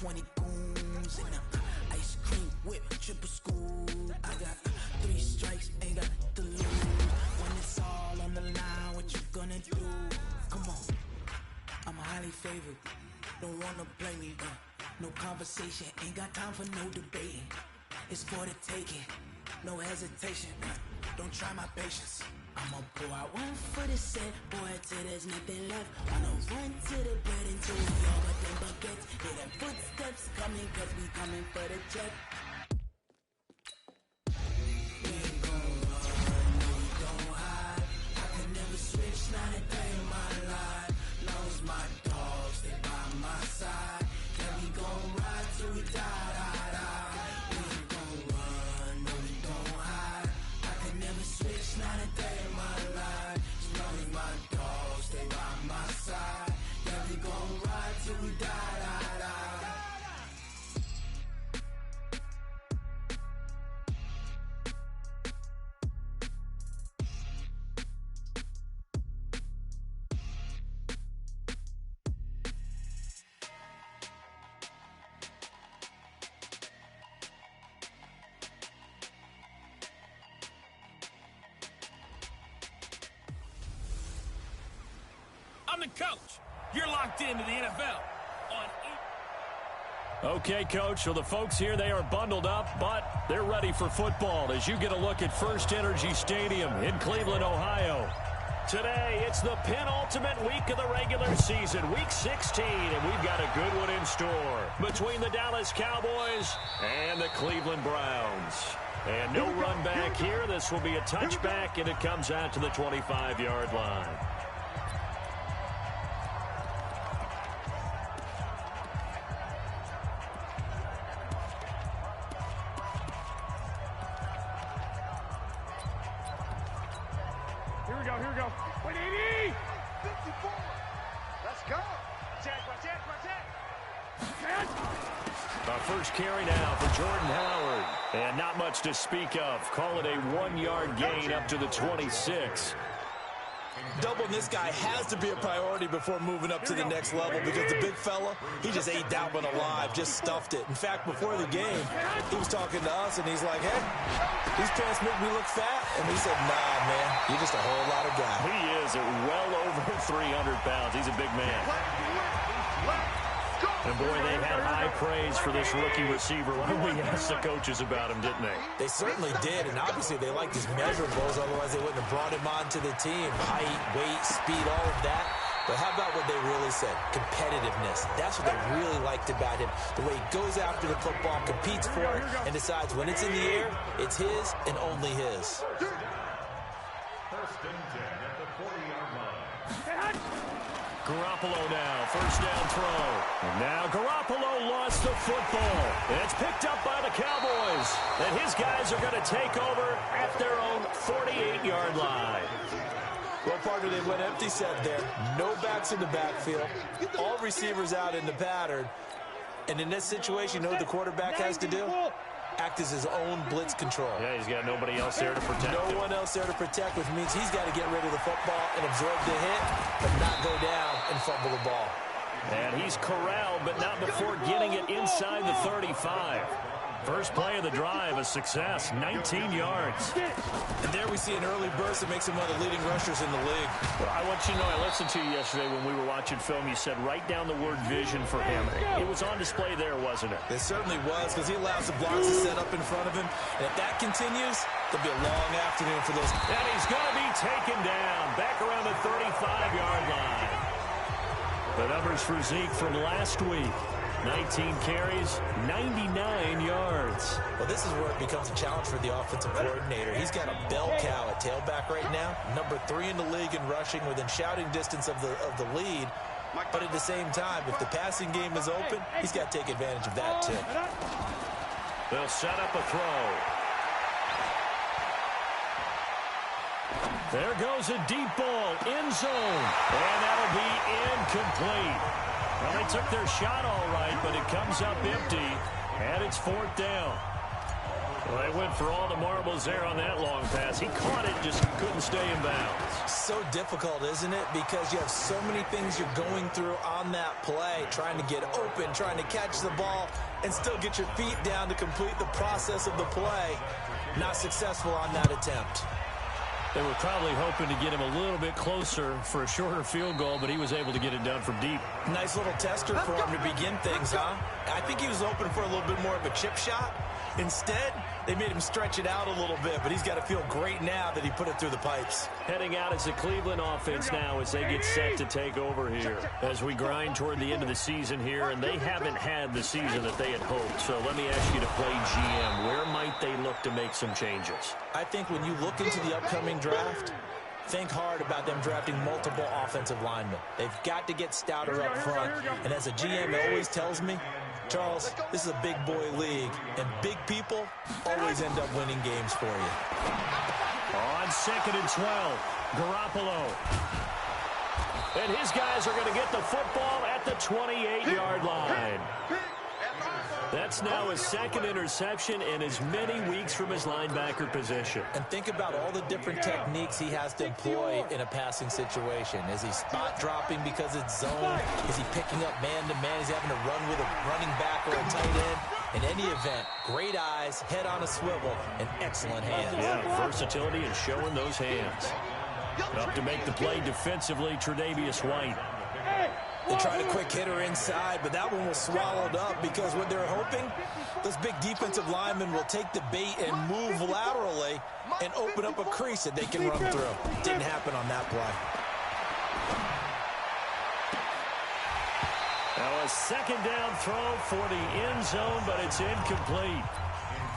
20 goons and ice cream whip, triple scoop. I got 3 strikes, ain't got to lose. When it's all on the line, what you gonna do? Come on, I'm highly favored. Don't wanna play me, no conversation, ain't got time for no debating. It's for the taking, no hesitation. Don't try my patience. I'ma pour out one for the set, boy, till there's nothing left. Wanna run to the bread until we all but them baguettes. Hear them footsteps coming, cause we coming for the check. We ain't gon' run, no, we gon' hide. I can never switch, not a day in my life. Long as my dogs, they by my side. Yeah, we gon' ride till we die, die, die. We ain't gon' run, no, we gon' hide. I can never switch, not a day in my life. As long as my dogs, they by my side. Yeah, we gon' ride till we die, die, die. I'm the coach. You're locked into the NFL. Okay, Coach, so the folks here, they are bundled up, but they're ready for football as you get a look at First Energy Stadium in Cleveland, Ohio. Today, it's the penultimate week of the regular season, Week 16, and we've got a good one in store between the Dallas Cowboys and the Cleveland Browns. And no run back here. This will be a touchback, and it comes out to the 25-yard line. Here we go. 180! 54! Let's go! Check. Our first carry now for Jordan Howard. And not much to speak of. Call it a 1-yard gain up to the 26. Doubling this guy has to be a priority before moving up to the next level because the big fella, he just ate that one alive, just stuffed it. In fact, before the game, he was talking to us, and he's like, hey, these pants make me look fat. And we said, nah, man, you're just a whole lot of guy. He is at well over 300 pounds. He's a big man. And, boy, they had high praise for this rookie receiver when we asked the coaches about him, didn't they? They certainly did, and obviously they liked his measurables, otherwise they wouldn't have brought him onto the team. Height, weight, speed, all of that. But how about what they really said? Competitiveness. That's what they really liked about him. The way he goes after the football, competes for it, and decides when it's in the air, it's his and only his. First and 10 at the 40-yard line. Garoppolo now, first down throw. And now Garoppolo lost the football. It's picked up by the Cowboys. And his guys are going to take over at their own 48-yard line. Well, partner, they went empty set there. No backs in the backfield. All receivers out in the pattern. And in this situation, you know what the quarterback has to do? Act as his own blitz control. Yeah, he's got nobody else there to protect him. No one else there to protect, which means he's got to get rid of the football and absorb the hit, but not go down and fumble the ball. And he's corralled, but not before getting it inside the 35. First play of the drive, a success, 19 yards. And there we see an early burst that makes him one of the leading rushers in the league. Well, I want you to know, I listened to you yesterday when we were watching film. You said write down the word vision for him. It was on display there, wasn't it? It certainly was, because he allows the blocks to set up in front of him. And if that continues, there'll be a long afternoon for those. And he's going to be taken down, back around the 35-yard line. The numbers for Zeke from last week. 19 carries, 99 yards. Well, this is where it becomes a challenge for the offensive coordinator. He's got a bell cow at tailback right now, number 3 in the league in rushing, within shouting distance of the lead. But at the same time, if the passing game is open, he's got to take advantage of that too. They'll set up a throw. There goes a deep ball, end zone, and that'll be incomplete. Well, they took their shot all right, but it comes up empty, and it's 4th down. Well, they went for all the marbles there on that long pass. He caught it, just couldn't stay in bounds. So difficult, isn't it? Because you have so many things you're going through on that play, trying to get open, trying to catch the ball, and still get your feet down to complete the process of the play. Not successful on that attempt. They were probably hoping to get him a little bit closer for a shorter field goal, but he was able to get it done from deep. Nice little tester for him to begin things, huh? I think he was hoping for a little bit more of a chip shot. Instead, they made him stretch it out a little bit, but he's got to feel great now that he put it through the pipes. Heading out is the Cleveland offense now as they get set to take over here. As we grind toward the end of the season here, and they haven't had the season that they had hoped. So let me ask you to play GM. Where might they look to make some changes? I think when you look into the upcoming draft, think hard about them drafting multiple offensive linemen. They've got to get stouter up front. And as a GM always tells me, Charles, this is a big boy league, and big people always end up winning games for you. On 2nd and 12, Garoppolo. And his guys are going to get the football at the 28-yard line. That's now his second interception in as many weeks from his linebacker position. And think about all the different techniques he has to employ in a passing situation. Is he spot dropping because it's zone? Is he picking up man-to-man? Is he having to run with a running back or a tight end? In any event, great eyes, head on a swivel, and excellent hands. Yeah, versatility and showing those hands. Up to make the play defensively, Tre'Davious White. They tried a quick hitter inside, but that one was swallowed up because what they're hoping, those big defensive linemen will take the bait and move laterally and open up a crease that they can run through. Didn't happen on that play. Now a second down throw for the end zone, but it's incomplete.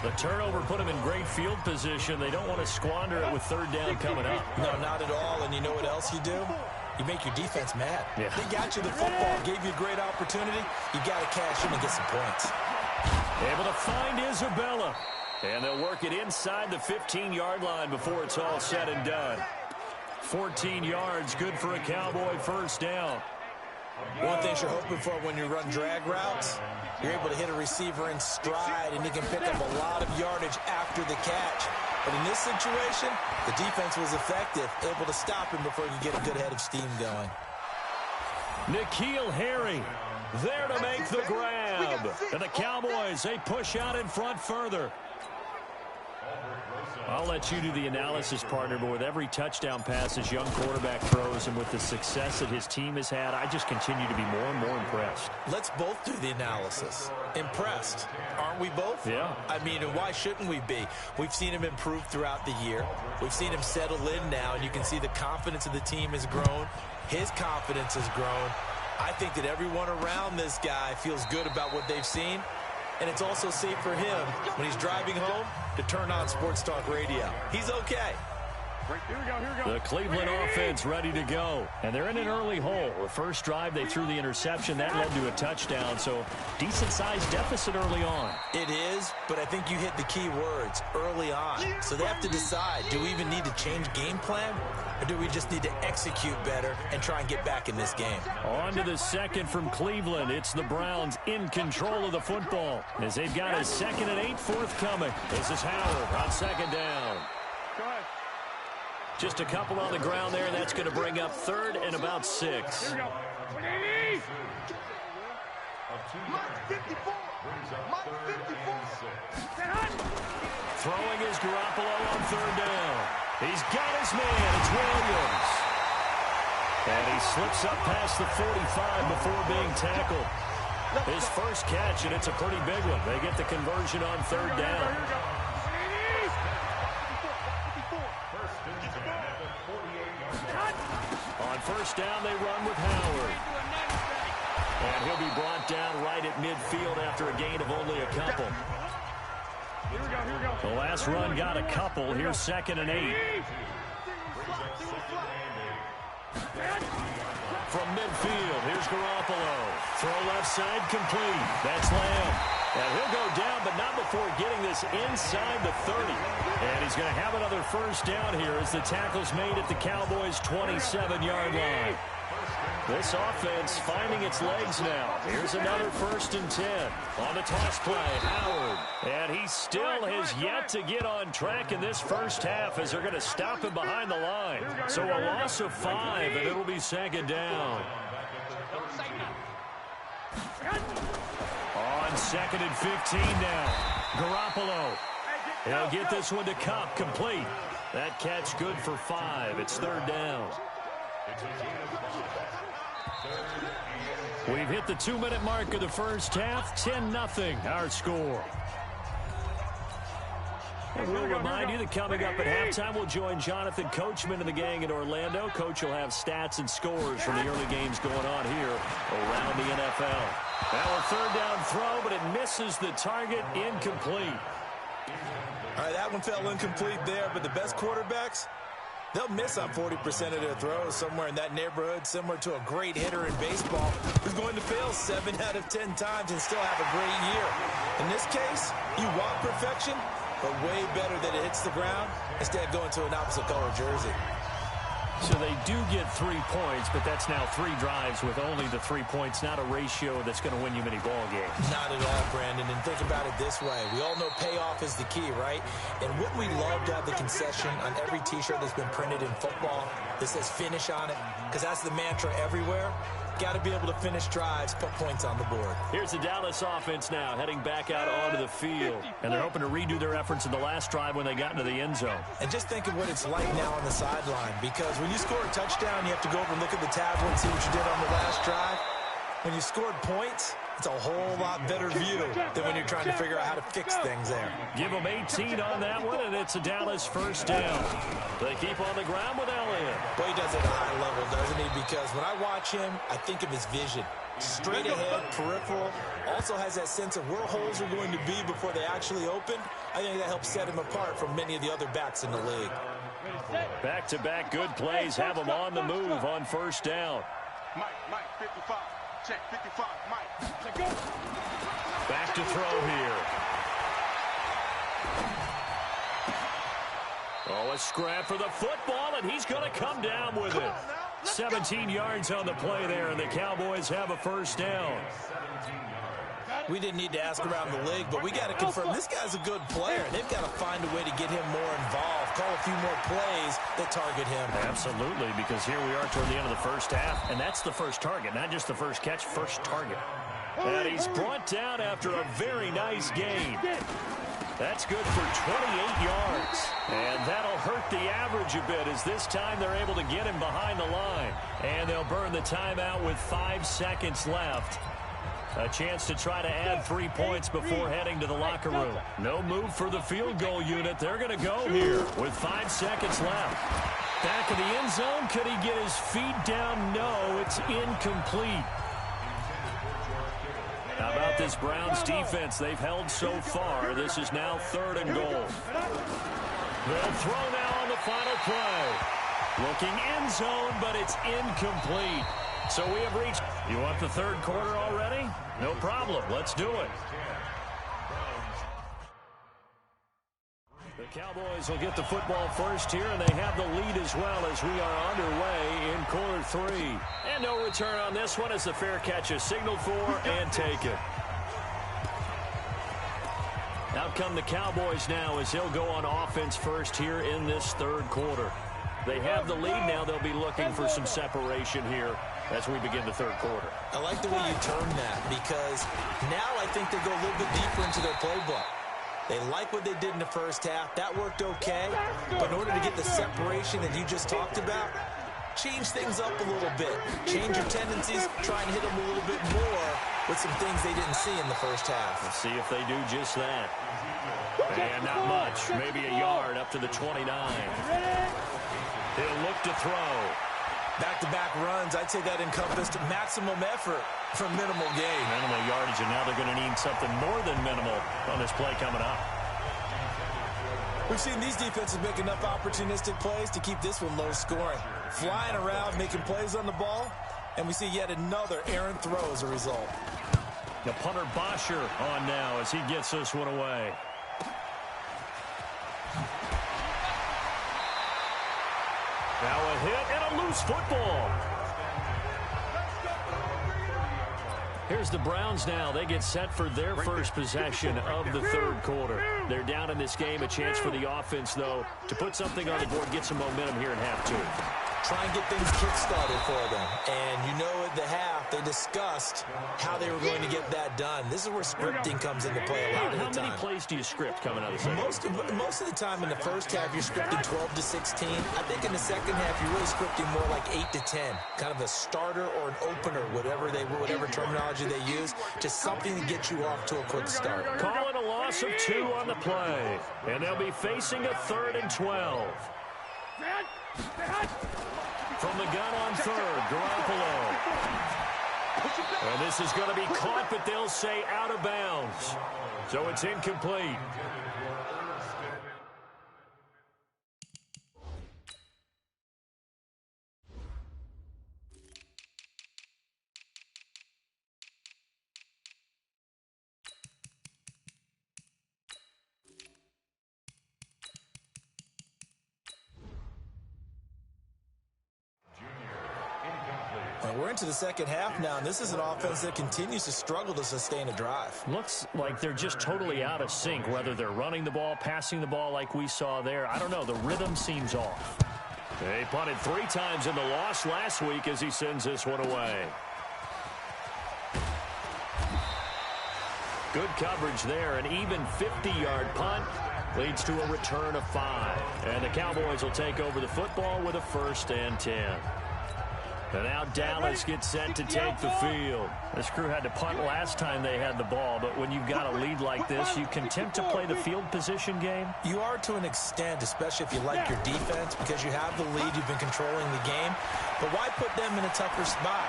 The turnover put them in great field position. They don't want to squander it with third down coming up. No, not at all. And you know what else you do? You make your defense mad. Yeah. They got you the football, gave you a great opportunity. You got to cash in and get some points. Able to find Isabella. And they'll work it inside the 15-yard line before it's all said and done. 14 yards, good for a Cowboy first down. One thing you're hoping for when you run drag routes, you're able to hit a receiver in stride, and you can pick up a lot of yardage after the catch. But in this situation, the defense was effective, able to stop him before you get a good head of steam going. N'Keal Harry there to make the grab. And the Cowboys, they push out in front further. I'll let you do the analysis, partner, but with every touchdown pass this young quarterback throws and with the success that his team has had, I just continue to be more and more impressed. Let's both do the analysis. Impressed. Aren't we both? Yeah. I mean, and why shouldn't we be? We've seen him improve throughout the year. We've seen him settle in now, and you can see the confidence of the team has grown. His confidence has grown. I think that everyone around this guy feels good about what they've seen. And it's also safe for him when he's driving home to turn on Sports Talk Radio. He's okay. Here we go. The Cleveland offense ready to go. And they're in an early hole. The first drive, they threw the interception. That led to a touchdown. So decent-sized deficit early on. It is, but I think you hit the key words, early on. So they have to decide, do we even need to change game plan? Or do we just need to execute better and try and get back in this game? On to the second from Cleveland. It's the Browns in control of the football as they've got a 2nd and 8 forthcoming. This is Howard on 2nd down. Go ahead. Just a couple on the ground there. That's going to bring up 3rd and about 6. Here we go. Throwing is Garoppolo on 3rd down. He's got his man. It's Williams. And he slips up past the 45 before being tackled. His first catch, and it's a pretty big one. They get the conversion on 3rd down. On 1st down, they run with Howard. And he'll be brought down right at midfield after a gain of only a couple. Here we go. The last run got a couple. Here's 2nd and 8. From midfield, here's Garoppolo. Throw left side complete. That's Lamb. And he'll go down, but not before getting this inside the 30. And he's going to have another first down here as the tackle's made at the Cowboys' 27-yard line. This offense finding its legs now. Here's another 1st and 10. On the toss play, Howard. And he still has yet to get on track in this first half as they're going to stop him behind the line. So a loss of 5, and it'll be 2nd down. On 2nd and 15 now. Garoppolo. He'll get this one to Cup, complete. That catch good for 5. It's 3rd down. We've hit the 2-minute mark of the first half. 10-0 our score. And we'll remind you that coming up at halftime, we'll join Jonathan Coachman and the gang in Orlando. Coach will have stats and scores from the early games going on here around the NFL. Now a 3rd down throw, but it misses the target. Incomplete. All right, that one fell incomplete there, but the best quarterbacks, they'll miss on 40% of their throws, somewhere in that neighborhood, similar to a great hitter in baseball who's going to fail 7 out of 10 times and still have a great year. In this case, you want perfection, but way better that it hits the ground instead of going to an opposite color jersey. So they do get 3 points, but that's now 3 drives with only the 3 points, not a ratio that's going to win you many ball games. Not at all, Brandon. And think about it this way. We all know payoff is the key, right? And wouldn't we love to have the concession on every T-shirt that's been printed in football that says finish on it? Because that's the mantra everywhere. Got to be able to finish drives, put points on the board. Here's the Dallas offense now, heading back out onto the field. And they're hoping to redo their efforts in the last drive when they got into the end zone. And just think of what it's like now on the sideline. Because when you score a touchdown, you have to go over and look at the tablet and see what you did on the last drive. When you scored points, it's a whole lot better view than when you're trying to figure out how to fix things there. Give them 18 on that one, and it's a Dallas 1st down. They keep on the ground with Elliott. Boy, he does it at a high level, doesn't he? Because when I watch him, I think of his vision. Straight ahead, peripheral, also has that sense of where holes are going to be before they actually open. I think that helps set him apart from many of the other backs in the league. Back-to-back good plays have him on the move on 1st down. Mike, 55. Check 55, Mike. Back to throw here. Oh, a scrap for the football, and he's going to come down with it. 17 yards on the play there, and the Cowboys have a 1st down. We didn't need to ask around the league, but we got to confirm this guy's a good player. They've got to find a way to get him more involved, call a few more plays that target him. Absolutely, because here we are toward the end of the first half, and that's the first target, not just the first catch, first target. And he's brought down after a very nice gain. That's good for 28 yards. And that'll hurt the average a bit as this time they're able to get him behind the line. And they'll burn the timeout with 5 seconds left. A chance to try to add 3 points before heading to the locker room. No move for the field goal unit. They're going to go here with 5 seconds left. Back in the end zone. Could he get his feet down? No, it's incomplete. How about this Browns defense? They've held so far. This is now 3rd and goal. They'll throw now on the final play. Looking end zone, but it's incomplete. So we have reached. You want the 3rd quarter already? No problem. Let's do it. The Cowboys will get the football first here, and they have the lead as well as we are underway in quarter 3. And no return on this one as the fair catch is signaled for and taken. Out come the Cowboys now as he'll go on offense first here in this 3rd quarter. They have the lead now. They'll be looking for some separation here as we begin the 3rd quarter. I like the way you term that because now I think they go a little bit deeper into their playbook. They like what they did in the first half. That worked okay. But in order to get the separation that you just talked about, change things up a little bit. Change your tendencies. Try and hit them a little bit more with some things they didn't see in the first half. Let's see if they do just that. And not much. Maybe a yard up to the 29. He'll look to throw. Back-to-back runs, I'd say that encompassed maximum effort for minimal gain. Minimal yardage, and now they're going to need something more than minimal on this play coming up. We've seen these defenses make enough opportunistic plays to keep this one low scoring. Flying around, making plays on the ball, and we see yet another errant throw as a result. The punter Bosher on now as he gets this one away. Now a hit and a loose football. Here's the Browns now. They get set for their first possession of the third quarter. They're down in this game. A chance for the offense, though, to put something on the board, get some momentum here in half two. Try and get things kick-started for them. And you know at the half, they discussed how they were going to get that done. This is where scripting comes into play a lot of the time. How many plays do you script coming out of the second? Most of the time in the first half, you're scripting 12 to 16. I think in the second half, you're really scripting more like 8 to 10. Kind of a starter or an opener, whatever terminology they use, just something to get you off to a quick start. Calling a loss of 2 on the play. And they'll be facing a 3rd and 12. From the gun on third, Garoppolo. And this is going to be caught, but they'll say out of bounds. So it's incomplete. We're into the second half now, and this is an offense that continues to struggle to sustain a drive. Looks like they're just totally out of sync, whether they're running the ball, passing the ball like we saw there. I don't know. The rhythm seems off. They punted 3 times in the loss last week as he sends this one away. Good coverage there. An even 50-yard punt leads to a return of 5. And the Cowboys will take over the football with a 1st and 10. And now Dallas gets set to take the field. This crew had to punt last time they had the ball, but when you've got a lead like this, you can tempt to play the field position game. You are to an extent, especially if you like your defense, because you have the lead, you've been controlling the game. But why put them in a tougher spot?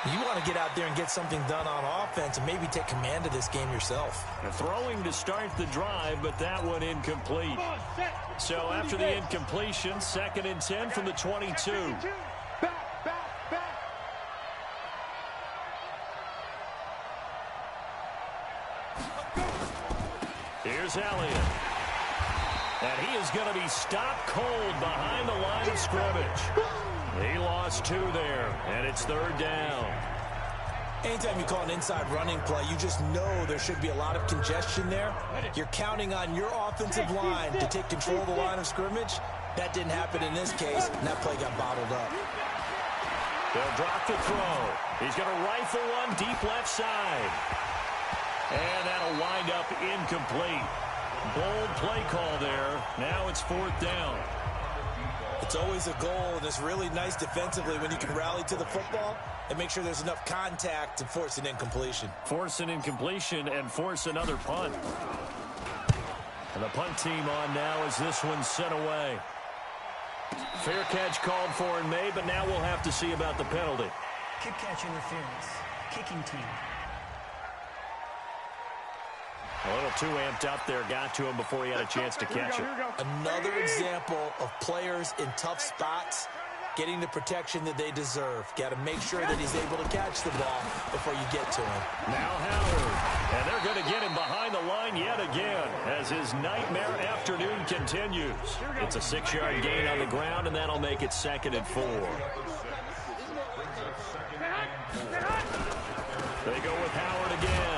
You want to get out there and get something done on offense and maybe take command of this game yourself. Throwing to start the drive, but that one incomplete. So after the incompletion, 2nd and 10 from the 22. Here's Elliott. And he is going to be stopped cold behind the line of scrimmage. He lost 2 there, and it's 3rd down. Anytime you call an inside running play, you just know there should be a lot of congestion there. You're counting on your offensive line to take control of the line of scrimmage. That didn't happen in this case, and that play got bottled up. They'll drop the throw. He's going to rifle one deep left side. And that'll wind up incomplete. Bold play call there. Now it's 4th down. It's always a goal, and it's really nice defensively when you can rally to the football and make sure there's enough contact to force an incompletion. Force an incompletion and force another punt. And the punt team on now as this one's sent away. Fair catch called for and made, but now we'll have to see about the penalty. Kick catch interference. Kicking team. A little too amped up there. Got to him before he had a chance to catch it. Another example of players in tough spots getting the protection that they deserve. Got to make sure that he's able to catch the ball before you get to him. Now Howard. And they're going to get him behind the line yet again as his nightmare afternoon continues. It's a 6-yard gain on the ground, and that'll make it 2nd and 4. They go with Howard again.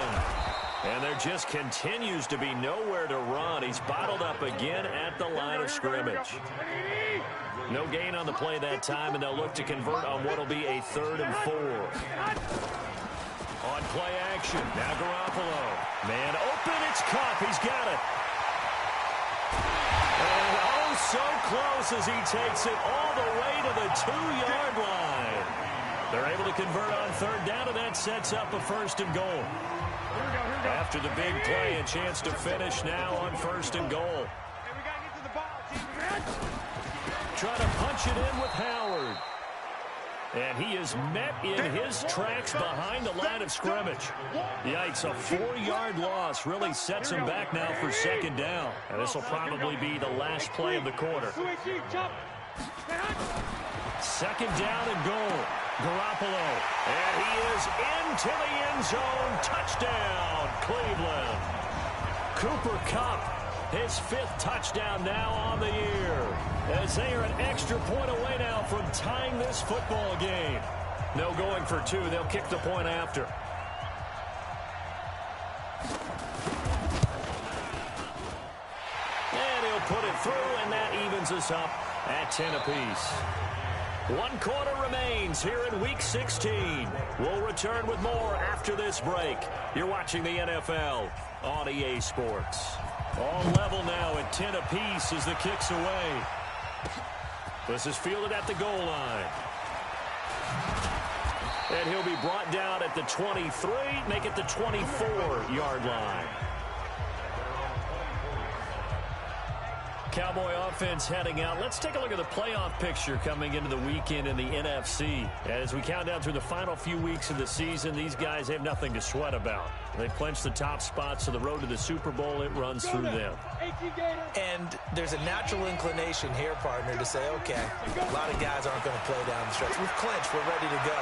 And there just continues to be nowhere to run. He's bottled up again at the line of scrimmage. No gain on the play that time, and they'll look to convert on what will be a 3rd and 4. On play action, now Garoppolo. Man open, it's Cup. He's got it. And oh, so close as he takes it all the way to the 2-yard line. They're able to convert on 3rd down, and that sets up a 1st and goal. After the big play, a chance to finish now on 1st and goal. Try to punch it in with Howard. And he is met in his tracks behind the line of scrimmage. Yikes, a 4-yard loss really sets him back now for 2nd down. And this will probably be the last play of the quarter. 2nd down and goal. Garoppolo. And he is into the end zone. Touchdown, Cleveland. Cooper Kupp, his 5th touchdown now on the year. As they are an extra point away now from tying this football game. No going for 2. They'll kick the point after. through, and that evens us up at 10 apiece. 1 quarter remains here in Week 16. We'll return with more after this break. You're watching the NFL on EA Sports. All level now at 10 apiece as the kick's away. This is fielded at the goal line. And he'll be brought down at the 23, make it the 24-yard line. Cowboy offense heading out. Let's take a look at the playoff picture coming into the weekend in the NFC. As we count down through the final few weeks of the season, these guys have nothing to sweat about. They clinch the top spots, so the road to the Super Bowl, it runs through them. And there's a natural inclination here, partner, to say, okay, a lot of guys aren't going to play down the stretch. We've clinched. We're ready to go.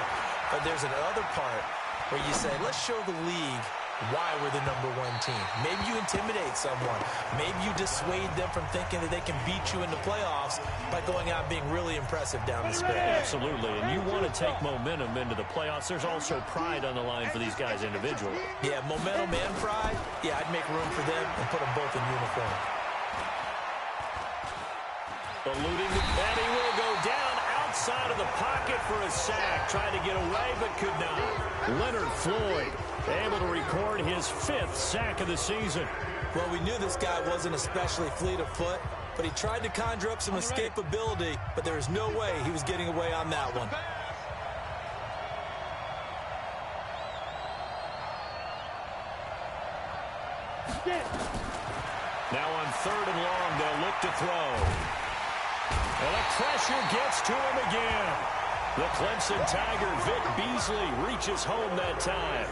But there's another part where you say, let's show the league why we're the #1 team. Maybe you intimidate someone. Maybe you dissuade them from thinking that they can beat you in the playoffs by going out and being really impressive down the stretch. Absolutely, and you want to take momentum into the playoffs. There's also pride on the line for these guys individually. Yeah, momentum and pride. Yeah, I'd make room for them and put them both in uniform. Eluding, and he will go down outside of the pocket for a sack. Tried to get away, but could not. Leonard Floyd able to record his 5th sack of the season. Well, we knew this guy wasn't especially fleet of foot, but he tried to conjure up some escapability, but there was no way he was getting away on that one. Now on 3rd and long, they'll look to throw. And the pressure gets to him again. The Clemson Tiger, Vic Beasley, reaches home that time.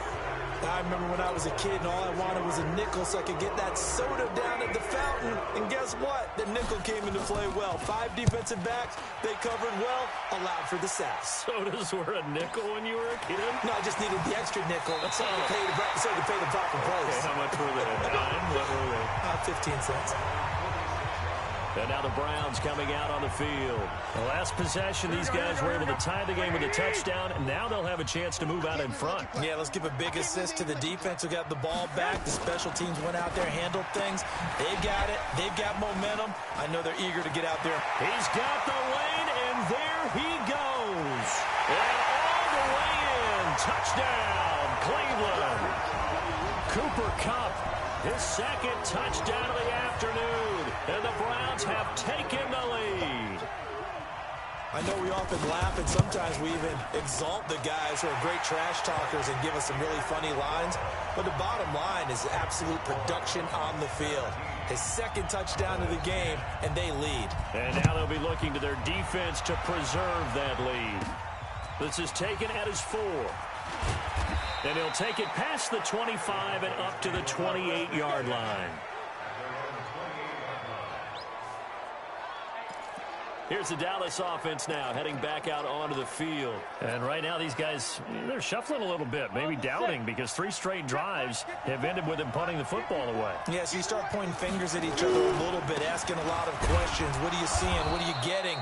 I remember when I was a kid and all I wanted was a nickel so I could get that soda down at the fountain. And guess what? The nickel came into play well. 5 defensive backs, they covered well, allowed for the sacks. Sodas were a nickel when you were a kid? No, I just needed the extra nickel so I could pay the proper price. Okay, how much were they? A dime? What were they? 15 cents. And now the Browns coming out on the field. The last possession, these guys were able to tie the game with a touchdown, and now they'll have a chance to move out in front. Yeah, let's give a big assist to the defense who got the ball back. The special teams went out there, handled things. They've got it. They've got momentum. I know they're eager to get out there. He's got the lane, and there he goes. And all the way in. Touchdown, Cleveland. Cooper Kupp, his 2nd touchdown of the afternoon. And the Browns have taken the lead. I know we often laugh, and sometimes we even exalt the guys who are great trash talkers and give us some really funny lines. But the bottom line is absolute production on the field. His 2nd touchdown of the game, and they lead. And now they'll be looking to their defense to preserve that lead. This is taken at his 4. And he'll take it past the 25 and up to the 28-yard line. Here's the Dallas offense now, heading back out onto the field. And right now, these guys, they're shuffling a little bit, maybe doubting, because 3 straight drives have ended with them punting the football away. Yeah, so you start pointing fingers at each other a little bit, asking a lot of questions. What are you seeing? What are you getting?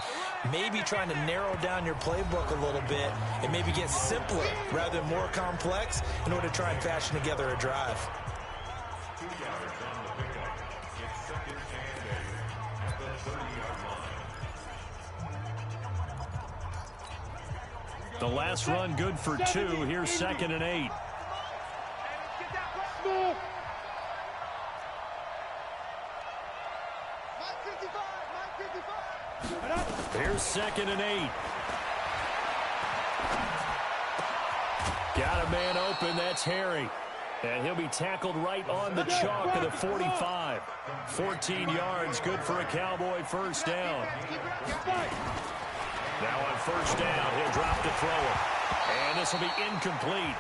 Maybe trying to narrow down your playbook a little bit and maybe get simpler rather than more complex in order to try and fashion together a drive. 2 yards on the pickup. It's 2nd and 8 at the 30-yard line. The last run good for 2. Here's 2nd and 8. Here's 2nd and 8. Got a man open. That's Harry. And he'll be tackled right on the chalk of the 45. 14 yards, good for a Cowboy first down. Now on first down, he'll drop to throw it. And this will be incomplete.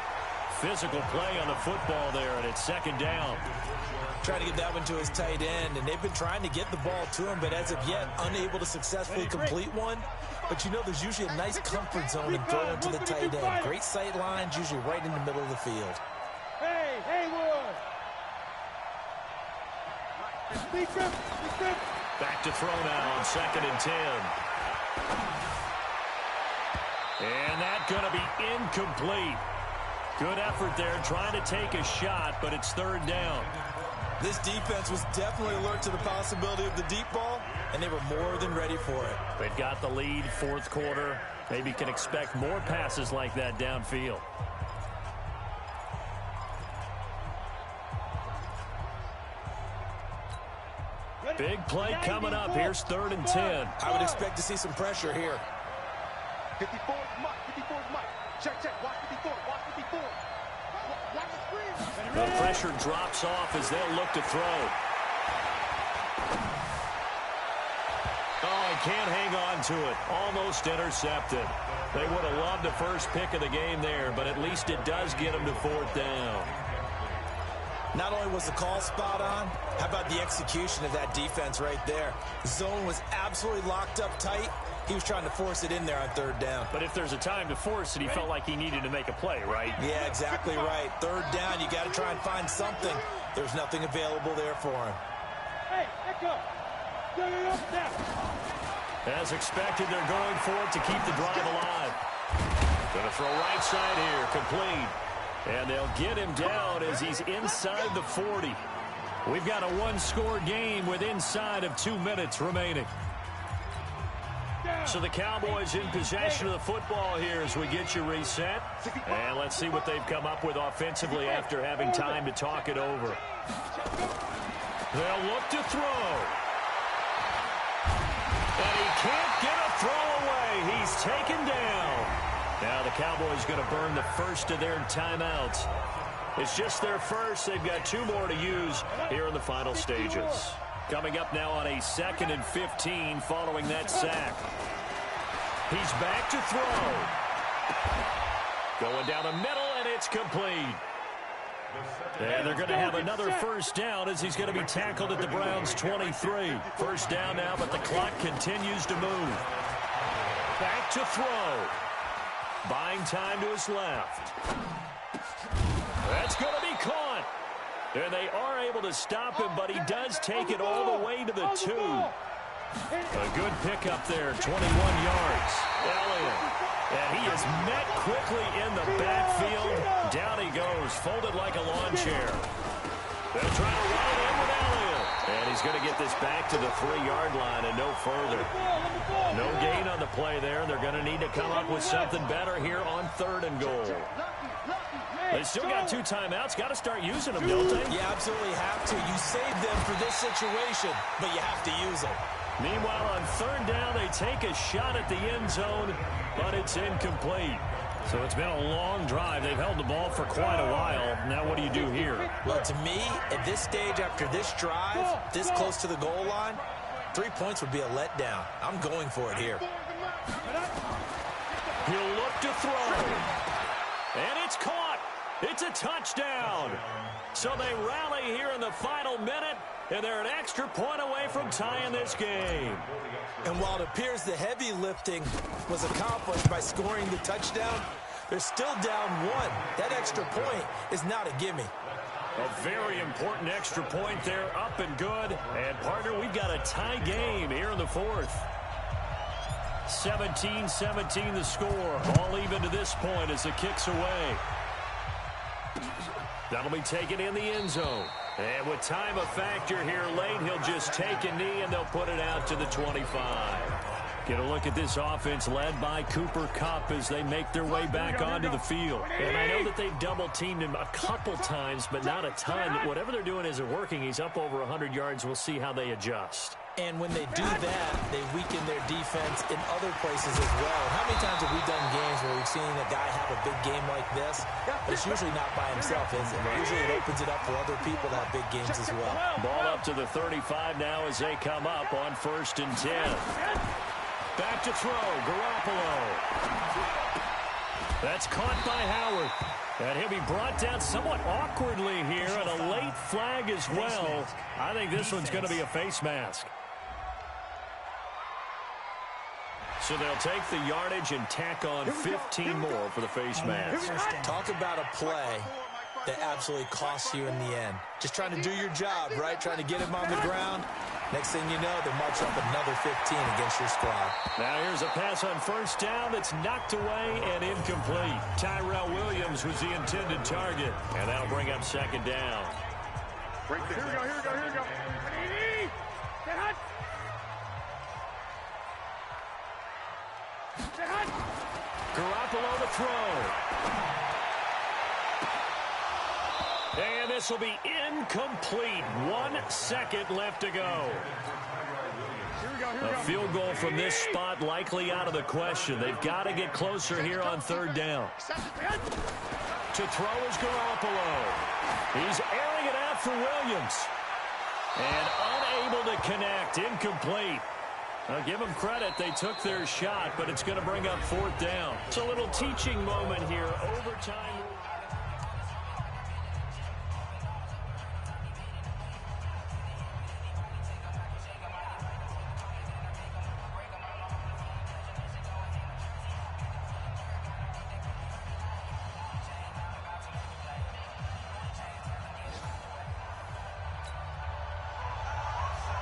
Physical play on the football there, and it's 2nd down. Trying to get that one to his tight end, and they've been trying to get the ball to him, but as of yet, unable to successfully complete one. But you know there's usually a nice comfort zone in throwing to the tight end. Great sight lines, usually right in the middle of the field. Hey, Haywood! Back to throw now on 2nd and 10. And that's going to be incomplete. Good effort there, trying to take a shot, but it's 3rd down. This defense was definitely alert to the possibility of the deep ball, and they were more than ready for it. They've got the lead, fourth quarter. Maybe can expect more passes like that downfield. Big play coming up. Here's 3rd and 10. I would expect to see some pressure here. 54 is Mike. 54 is Mike. Check, check. Watch 54. Watch 54. Watch the screen. The pressure drops off as they'll look to throw. Oh, he can't hang on to it. Almost intercepted. They would have loved the first pick of the game there, but at least it does get them to 4th down. Not only was the call spot on, how about the execution of that defense right there? The zone was absolutely locked up tight. He was trying to force it in there on 3rd down. But if there's a time to force it, he felt like he needed to make a play, right? Yeah, exactly right. 3rd down, you got to try and find something. There's nothing available there for him. Hey, let go. As expected, they're going for it to keep the drive alive. Going to throw right side here, complete. And they'll get him down as he's inside the 40. We've got a one-score game with inside of 2 minutes remaining. So the Cowboys in possession of the football here as we get you reset. And let's see what they've come up with offensively after having time to talk it over. They'll look to throw. And he can't get a throw away. He's taken down. Now the Cowboys going to burn the first of their timeouts. It's just their first. They've got 2 more to use here in the final stages. Coming up now on a 2nd and 15 following that sack. He's back to throw. Going down the middle, and it's complete. And they're going to have another first down as he's going to be tackled at the Browns' 23. First down now, but the clock continues to move. Back to throw. Buying time to his left. That's going to be caught. And they are able to stop him, but he does take it all the way to the 2. A good pickup there, 21 yards. Elliott. And he is met quickly in the backfield. Down he goes, folded like a lawn chair. They'll try to run it in with Elliott. And he's going to get this back to the 3-yard line and no further. No gain on the play there. They're going to need to come up with something better here on 3rd and goal. They still got 2 timeouts. Got to start using them, don't they? You absolutely have to. You save them for this situation, but you have to use them. Meanwhile, on 3rd down, they take a shot at the end zone, but it's incomplete. So it's been a long drive. They've held the ball for quite a while. Now what do you do here? Well, to me, at this stage, after this drive, this close to the goal line, 3 points would be a letdown. I'm going for it here. He'll look to throw. And it's caught. It's a touchdown. So they rally here in the final minute, and they're an extra point away from tying this game. And while it appears the heavy lifting was accomplished by scoring the touchdown, they're still down 1. That extra point is not a gimme. A very important extra point there, up and good. And, partner, we've got a tie game here in the 4th. 17-17 the score. All even to this point as it kicks away. That'll be taken in the end zone. And with time a factor here late, he'll just take a knee and they'll put it out to the 25. Get a look at this offense led by Cooper Kupp as they make their way back onto the field. And I know that they've double-teamed him a couple times, but not a ton. Whatever they're doing isn't working. He's up over 100 yards. We'll see how they adjust. And when they do that, they weaken their defense in other places as well. How many times have we done games where we've seen a guy have a big game like this? But it's usually not by himself, is it? Usually it opens it up for other people to have big games as well. Ball up to the 35 now as they come up on 1st and 10. Back to throw, Garoppolo. That's caught by Howard. And he'll be brought down somewhat awkwardly here, and a late flag as well. I think this one's going to be a face mask. So they'll take the yardage and tack on 15 more for the face mask. Talk about a play that absolutely costs you in the end. Just trying to do your job, right? Trying to get him on the ground. Next thing you know, they march up another 15 against your squad. Now here's a pass on 1st down that's knocked away and incomplete. Tyrell Williams was the intended target, and that'll bring up 2nd down. Break this. Here we go, here we go, here we go. Get hot. Get hot. Garoppolo to throw. And this will be incomplete. 1 second left to go. A field goal from this spot likely out of the question. They've got to get closer here on third down. To throw is Garoppolo. He's airing it out for Williams. And unable to connect. Incomplete. I'll give them credit. They took their shot, but it's going to bring up fourth down. It's a little teaching moment here. Overtime.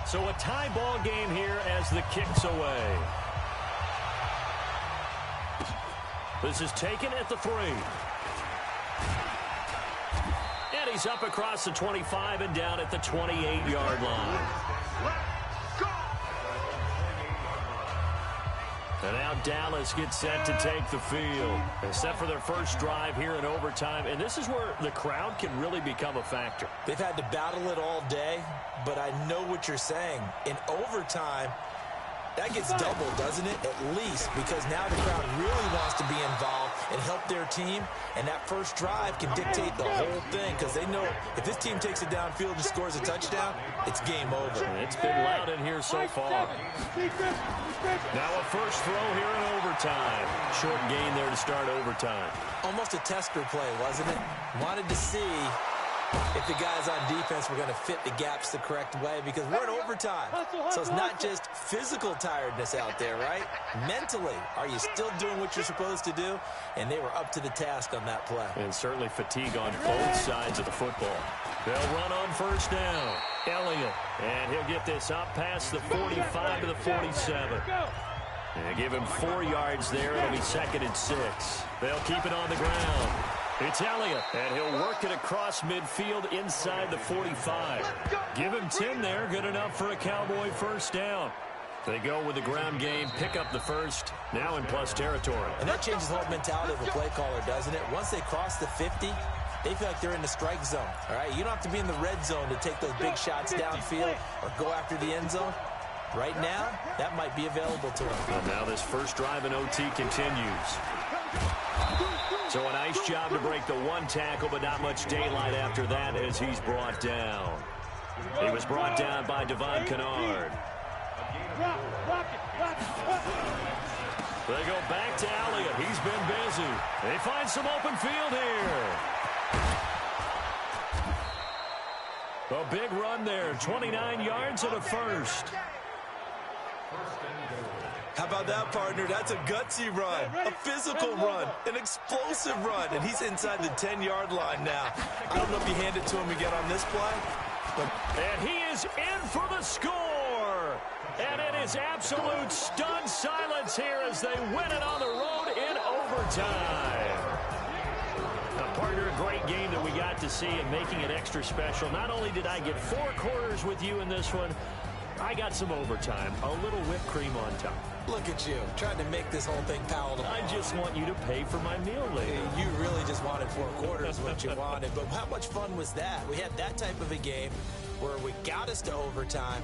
So a tie ball game here as the kick's away. This is taken at the 3. And he's up across the 25 and down at the 28-yard line. And now Dallas gets set to take the field. They set for their first drive here in overtime. And this is where the crowd can really become a factor. They've had to battle it all day, but I know what you're saying. In overtime, that gets doubled, doesn't it? At least, because now the crowd really wants to be involved and help their team. And that first drive can dictate the whole thing, because they know if this team takes it downfield and scores a touchdown, it's game over. And it's been loud in here so far. Now a first throw here in overtime. Short gain there to start overtime. Almost a tester play, wasn't it? Wanted to see if the guys on defense were going to fit the gaps the correct way, because we're in overtime. So it's not just physical tiredness out there, right? Mentally, are you still doing what you're supposed to do? And they were up to the task on that play. And certainly fatigue on both sides of the football. They'll run on first down. Elliott, and he'll get this up past the 45 to the 47. And give him 4 yards there. It'll be 2nd and 6. They'll keep it on the ground. It's Elliott, and he'll work it across midfield inside the 45. Give him 10 there, good enough for a Cowboy first down. They go with the ground game, pick up the first, now in plus territory. And that changes the whole mentality of a play caller, doesn't it? Once they cross the 50, they feel like they're in the strike zone, all right? You don't have to be in the red zone to take those big shots downfield or go after the end zone. Right now, that might be available to them. And now this first drive in OT continues. So a nice job to break the 1 tackle, but not much daylight after that as he's brought down. He was brought down by Devon Kennard. They go back to Elliott. He's been busy. They find some open field here. A big run there. 29 yards and a first. How about that, partner? That's a gutsy run, a physical run, an explosive run, and he's inside the 10-yard line now. I don't know if you hand it to him again on this play. But and he is in for the score. And it is absolute stunned silence here as they win it on the road in overtime. Now, partner, a great game that we got to see and making it extra special. Not only did I get 4 quarters with you in this one, I got some overtime, a little whipped cream on top. Look at you, trying to make this whole thing palatable. I just want you to pay for my meal later. You really just wanted 4 quarters, what you wanted. But how much fun was that? We had that type of a game where we got us to overtime.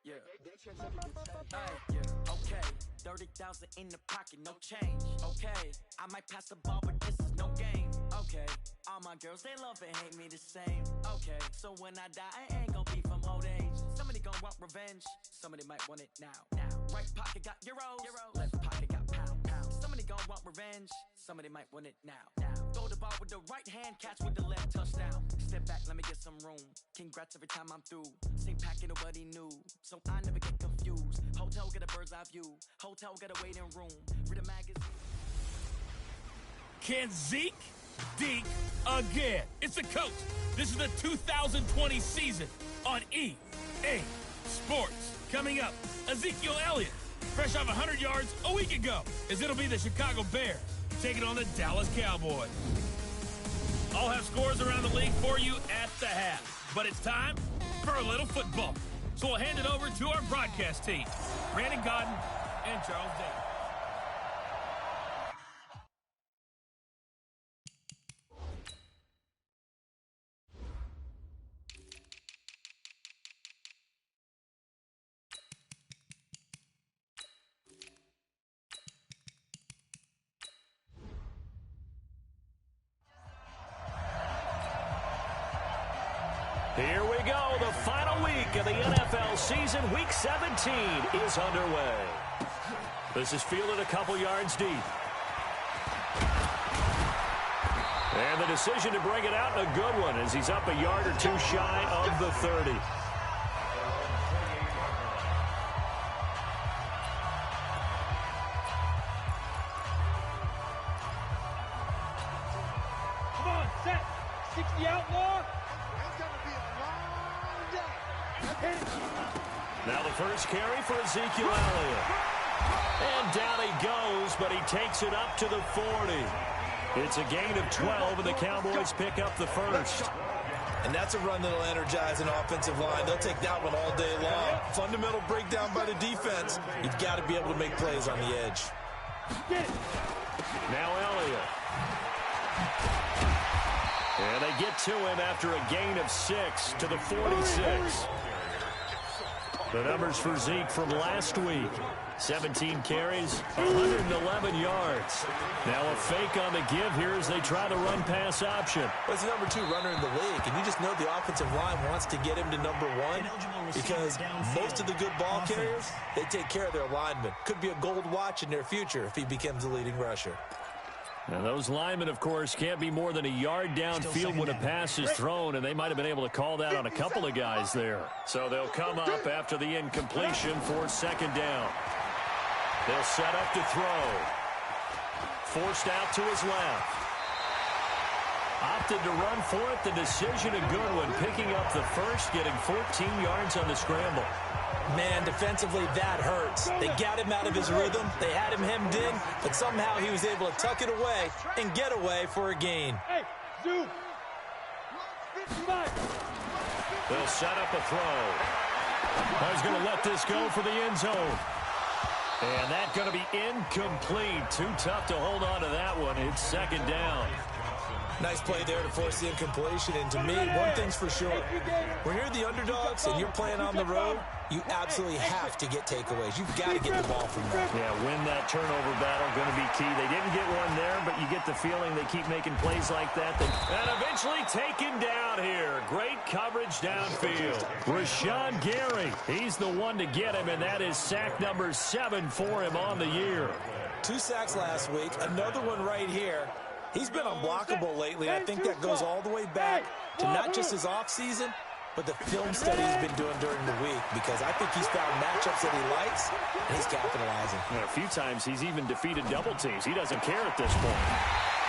Yeah. Okay. 30,000 in the pocket, no change. Okay. I might pass the ball, but this is no game. Okay. All my girls, they love and hate me the same. Okay. So when I die, I ain't gonna be from old age. Somebody gonna want revenge. Somebody might want it now. Right pocket got euros. Left pocket got pounds. Somebody gonna want revenge. Somebody might want it now. Throw the ball with the right hand, catch with the left, touchdown. Step back, let me get some room. Congrats every time I'm through. Same packet, nobody knew, so I never get confused. Hotel get a bird's eye view. Hotel get a waiting room. Read a magazine. Can Zeke deke again? It's the coach. This is the 2020 season on EA Sports. Coming up, Ezekiel Elliott, fresh off 100 yards a week ago, as it'll be the Chicago Bears taking on the Dallas Cowboys. I'll have scores around the league for you at the half. But it's time for a little football. So we'll hand it over to our broadcast team, Brandon Godden and Charles Davis. Here we go. The final week of the NFL season. Week 17 is underway. This is fielded a couple yards deep. And the decision to bring it out, a good one, as he's up a yard or two shy of the 30. Come on, set. 60 outlaw. Now the first carry for Ezekiel Elliott. And down he goes, but he takes it up to the 40. It's a gain of 12, and the Cowboys pick up the first. And that's a run that'll energize an offensive line. They'll take that one all day long. Fundamental breakdown by the defense. You've got to be able to make plays on the edge. Now Elliott. And they get to him after a gain of 6 to the 46. The numbers for Zeke from last week. 17 carries, 111 yards. Now a fake on the give here as they try the run-pass option. Well, it's the number 2 runner in the league, and you just know the offensive line wants to get him to number 1 because most of the good ball carriers, they take care of their linemen. Could be a gold watch in their future if he becomes the leading rusher. And those linemen, of course, can't be more than a yard downfield when a pass is thrown, and they might have been able to call that on a couple of guys there. So they'll come up after the incompletion for second down. They'll set up to throw. Forced out to his left. Opted to run for it. The decision a good one. Picking up the first, getting 14 yards on the scramble. Man, defensively, that hurts. They got him out of his rhythm. They had him hemmed in, but somehow he was able to tuck it away and get away for a gain. They'll set up a throw. He's going to let this go for the end zone. And that's going to be incomplete. Too tough to hold on to that one. It's second down. Nice play there to force the incompletion. And to me, one thing's for sure. When you're the underdogs and you're playing on the road, you absolutely have to get takeaways. You've got to get the ball from them. Yeah, win that turnover battle, going to be key. They didn't get one there, but you get the feeling they keep making plays like that. And eventually taken down here. Great coverage downfield. Rashawn Gary, he's the one to get him, and that is sack number 7 for him on the year. 2 sacks last week, another one right here. He's been unblockable lately. I think that goes all the way back to not just his offseason, but the film study he's been doing during the week, because I think he's found matchups that he likes, and he's capitalizing. Yeah, a few times he's even defeated double teams. He doesn't care at this point.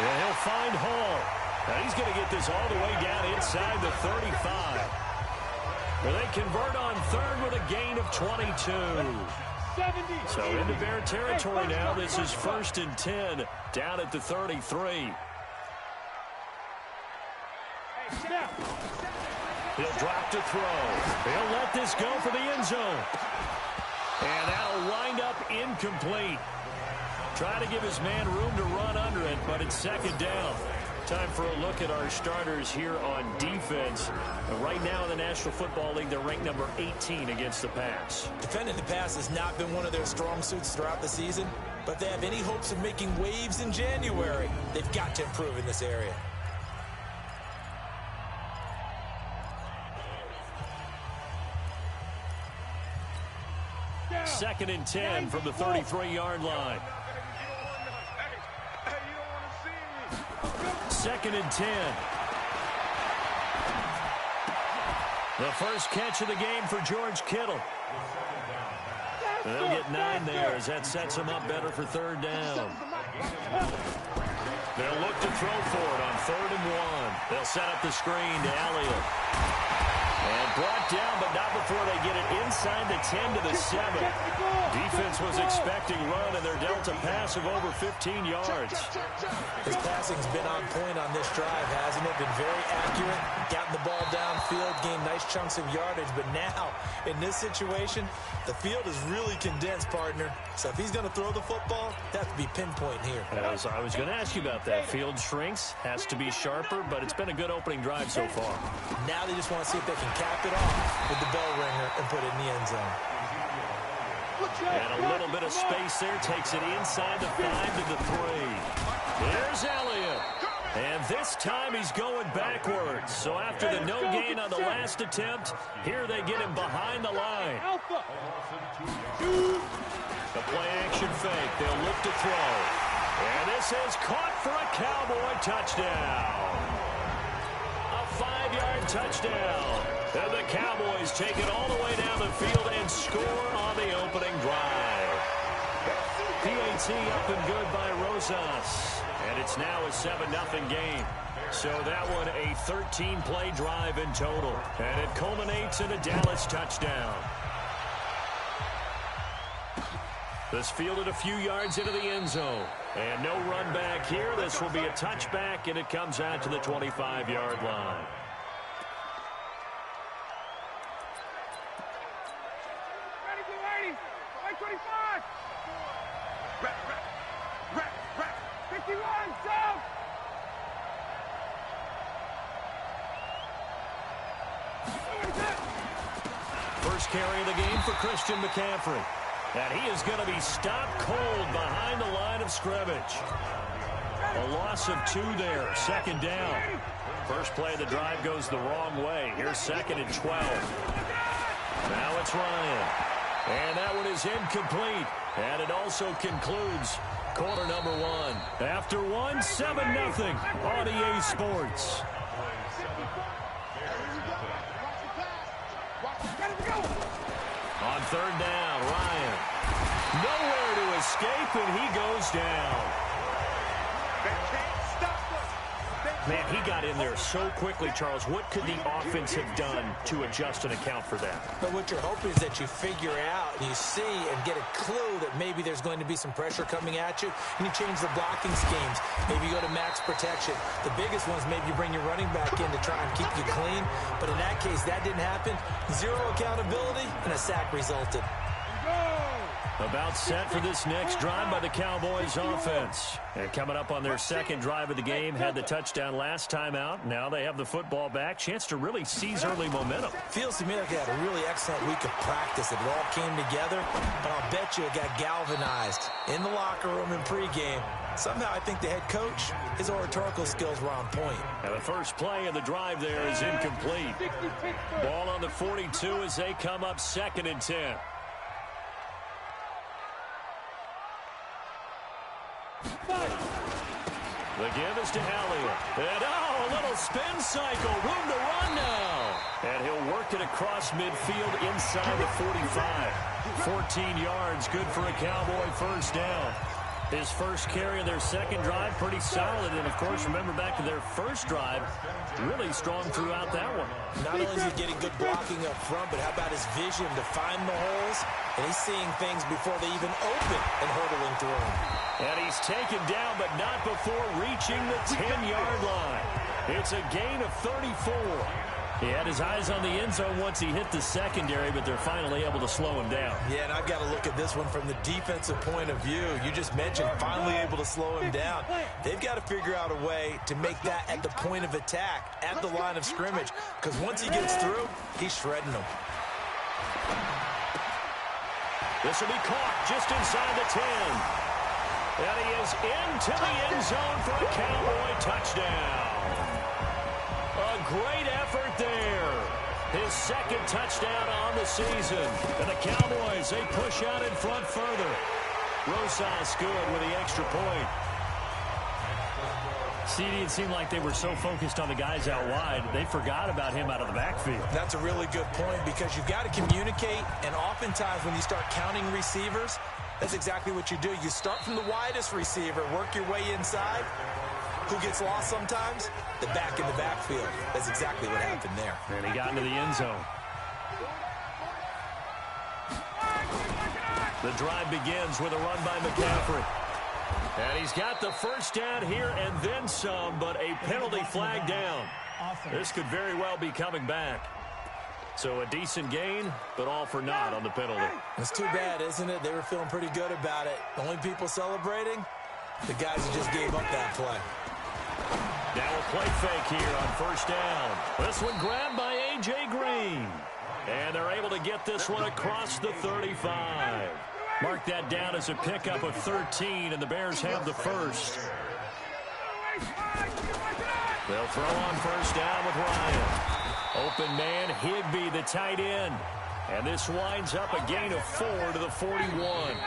And he'll find Hall. Now he's going to get this all the way down inside the 35. Where they convert on third with a gain of 22. So into Bear territory now. This is 1st and 10 down at the 33. He'll drop to throw. He'll let this go for the end zone. And that'll wind up incomplete. Try to give his man room to run under it, but it's second down. Time for a look at our starters here on defense. Right now in the National Football League, they're ranked number 18 against the pass. Defending the pass has not been one of their strong suits throughout the season, but if they have any hopes of making waves in January, they've got to improve in this area. Second and 10 from the 33-yard line. Second and 10. The first catch of the game for George Kittle. They'll get 9 there as that sets them up better for third down. They'll look to throw for it on 3rd and 1. They'll set up the screen to Elliott. And brought down, but not before they get it inside the 10 to the 7. Defense was expecting run, and they're dealt a pass of over 15 yards. His passing's been on point on this drive, hasn't it? Been very accurate, gotten the ball downfield, gained nice chunks of yardage. But now, in this situation, the field is really condensed, partner. So if he's going to throw the football, that has to be pinpoint here. As I was going to ask you about that. Field shrinks, has to be sharper, but it's been a good opening drive so far. Now they just want to see if they can cap it off with the bell ringer and put it in the end zone. And a little bit of space there. Takes it inside the 5 to the 3. Here's Elliott. And this time he's going backwards. So after the no gain on the last attempt, here they get him behind the line. The play action fake. They'll look to throw. And this is caught for a Cowboy touchdown. A 5-yard touchdown. And the Cowboys take it all the way down the field and score on the opening drive. PAT up and good by Rosas. And it's now a 7-0 game. So that one a 13-play drive in total. And it culminates in a Dallas touchdown. This fielded a few yards into the end zone. And no run back here. This will be a touchback, and it comes out to the 25-yard line. First carry of the game for Christian McCaffrey. And he is going to be stopped cold behind the line of scrimmage. A loss of 2 there. Second down. First play of the drive goes the wrong way. Here's 2nd and 12. Now it's Ryan. And that one is incomplete. And it also concludes quarter number 1. After 1, 7-0 on EA Sports. On 3rd down, Ryan. Nowhere to escape, and he goes down. Man, he got in there so quickly, Charles. What could the offense have done to adjust and account for that? But what you're hoping is that you figure out and you see and get a clue that maybe there's going to be some pressure coming at you, and you change the blocking schemes. Maybe you go to max protection. The biggest one's maybe you bring your running back in to try and keep you clean. But in that case, that didn't happen. 0 accountability, and a sack resulted. About set for this next drive by the Cowboys offense. And coming up on their second drive of the game, had the touchdown last time out. Now they have the football back. Chance to really seize early momentum. Feels to me like they had a really excellent week of practice. It all came together, but I'll bet you it got galvanized in the locker room in pregame. Somehow I think the head coach, his oratorical skills were on point. And the first play of the drive there is incomplete. Ball on the 42 as they come up 2nd and 10. The give is to Elliott. And a little spin cycle. Room to run now. And he'll work it across midfield inside the 45. 14 yards, good for a Cowboy first down. His first carry of their second drive, pretty solid. And, of course, remember back to their first drive, really strong throughout that one. Not only is he getting good blocking up front, but how about his vision to find the holes? And he's seeing things before they even open and hurdling through them. And he's taken down, but not before reaching the 10-yard line. It's a gain of 34. He had his eyes on the end zone once he hit the secondary, but they're finally able to slow him down. Yeah, and I've got to look at this one from the defensive point of view. You just mentioned finally able to slow him down. They've got to figure out a way to make that at the point of attack, at the line of scrimmage, because once he gets through, he's shredding them. This will be caught just inside the 10. And he is into the end zone for a Cowboy touchdown. A great effort there. His second touchdown on the season. And the Cowboys, they push out in front further. Rosas good with the extra point. CD, it seemed like they were so focused on the guys out wide, they forgot about him out of the backfield. That's a really good point because you've got to communicate, and oftentimes when you start counting receivers, that's exactly what you do. You start from the widest receiver, work your way inside. Who gets lost sometimes? The back in the backfield. That's exactly what happened there. And he got into the end zone. The drive begins with a run by McCaffrey. And he's got the first down here and then some, but a penalty flag down. This could very well be coming back. So a decent gain, but all for naught on the penalty. It's too bad, isn't it? They were feeling pretty good about it. The only people celebrating, the guys who just gave up that play. Now a play fake here on first down. This one grabbed by A.J. Green. And they're able to get this one across the 35. Mark that down as a pickup of 13, and the Bears have the first. They'll throw on first down with Ryan. Open man, Higbee, the tight end. And this winds up a gain of 4 to the 41.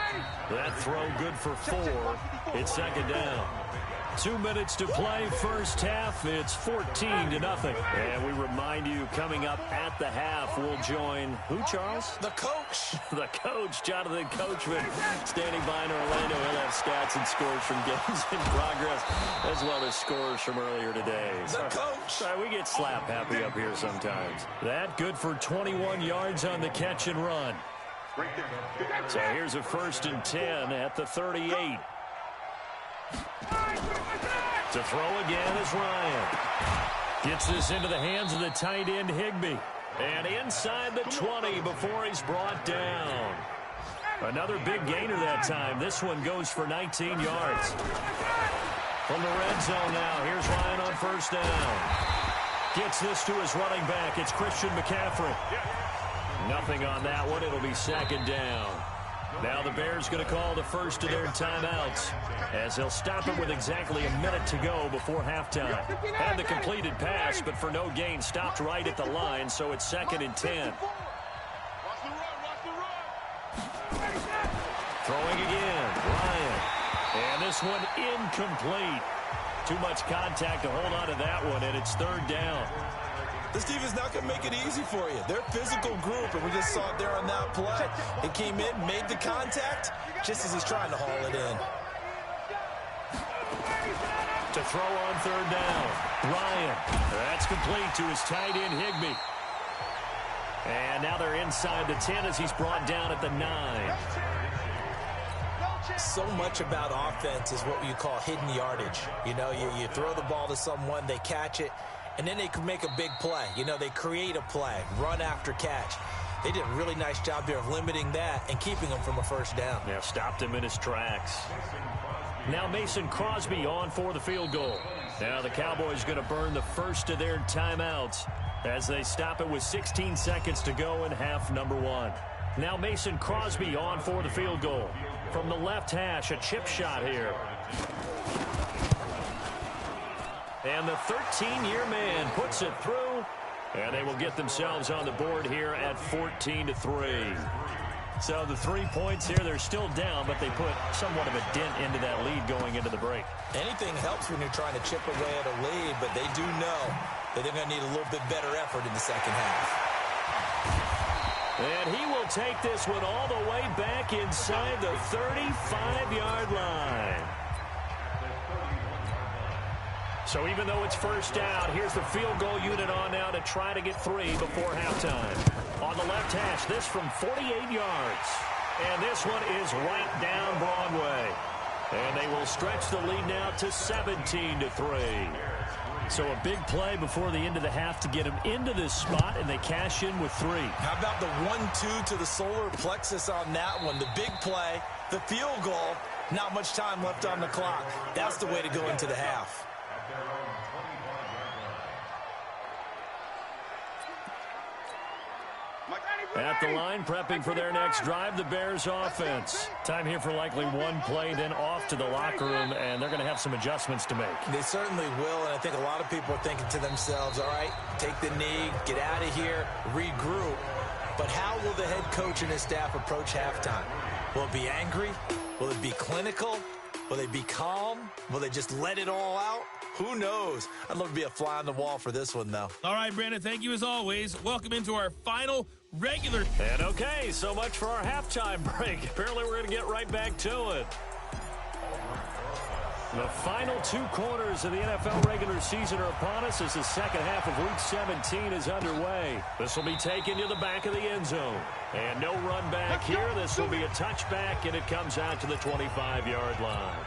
That throw good for 4. It's second down. 2 minutes to play first half. It's 14-0. And we remind you, coming up at the half, we'll join who, Charles? The coach. The coach, Jonathan Coachman, standing by in Orlando. He'll have stats and scores from games in progress, as well as scores from earlier today. The coach. Sorry, we get slap happy up here sometimes. That good for 21 yards on the catch and run. So here's a 1st and 10 at the 38. To throw again is Ryan. Gets this into the hands of the tight end Higbee. And inside the 20 before he's brought down. Another big gainer that time. This one goes for 19 yards. From the red zone now, here's Ryan on first down. Gets this to his running back. It's Christian McCaffrey. Nothing on that one. It'll be second down. Now the Bears going to call the first of their timeouts as they'll stop it with exactly a minute to go before halftime. Had the completed pass, but for no gain, stopped right at the line, so it's 2nd and 10. Throwing again, Ryan. And this one incomplete. Too much contact to hold on to that one, and it's 3rd down. This team is not going to make it easy for you. They're a physical group, and we just saw it there on that play. It came in, made the contact, just as he's trying to haul it in. To throw on 3rd down, Ryan. That's complete to his tight end, Higbee. And now they're inside the 10 as he's brought down at the 9. So much about offense is what you call hidden yardage. You know, you throw the ball to someone, they catch it, and then they can make a big play. You know, they create a play, run after catch. They did a really nice job there of limiting that and keeping him from a first down. Yeah, stopped him in his tracks. Now Mason Crosby on for the field goal. Now the Cowboys going to burn the first of their timeouts as they stop it with 16 seconds to go in half number 1. Now Mason Crosby on for the field goal. From the left hash, a chip shot here. And the 13-year man puts it through, and they will get themselves on the board here at 14-3. So the 3 points here, they're still down, but they put somewhat of a dent into that lead going into the break. Anything helps when you're trying to chip away at a lead, but they do know that they're going to need a little bit better effort in the second half. And he will take this one all the way back inside the 35-yard line. So even though it's first down, here's the field goal unit on now to try to get 3 before halftime. On the left hash, this from 48 yards. And this one is right down Broadway. And they will stretch the lead now to 17-3. So a big play before the end of the half to get him into this spot, and they cash in with 3. How about the 1-2 to the solar plexus on that one? The big play, the field goal, not much time left on the clock. That's the way to go into the half. At the line, prepping for their next drive, the Bears offense. Time here for likely one play, then off to the locker room, and they're going to have some adjustments to make. They certainly will, and I think a lot of people are thinking to themselves, all right, take the knee, get out of here, regroup. But how will the head coach and his staff approach halftime? Will it be angry? Will it be clinical? Will they be calm? Will they just let it all out? Who knows? I'd love to be a fly on the wall for this one, though. All right, Brandon, thank you as always. Welcome into our final regular. And okay, so much for our halftime break. Apparently we're going to get right back to it. The final 2 quarters of the NFL regular season are upon us as the second half of Week 17 is underway. This will be taken to the back of the end zone. And no run back here. This will be a touchback, and it comes out to the 25-yard line.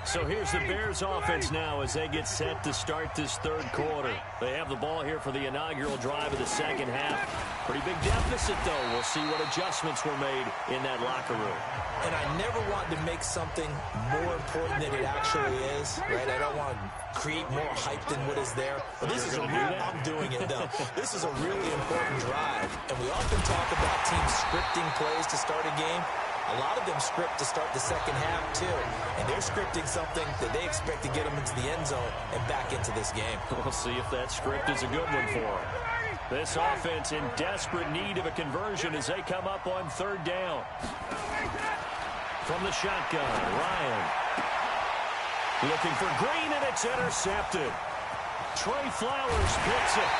So here's the Bears offense now as they get set to start this third quarter. They have the ball here for the inaugural drive of the second half. Pretty big deficit, though. We'll see what adjustments were made in that locker room. And I never want to make something more important than it actually is, right? I don't want to create more hype than what is there. But this is a real, I'm doing it, though. This is a really important drive. And we often talk about teams scripting plays to start a game. A lot of them script to start the second half, too. And they're scripting something that they expect to get them into the end zone and back into this game. We'll see if that script is a good one for them. This offense in desperate need of a conversion as they come up on third down. From the shotgun, Ryan. Looking for Green, and it's intercepted. Trey Flowers picks it.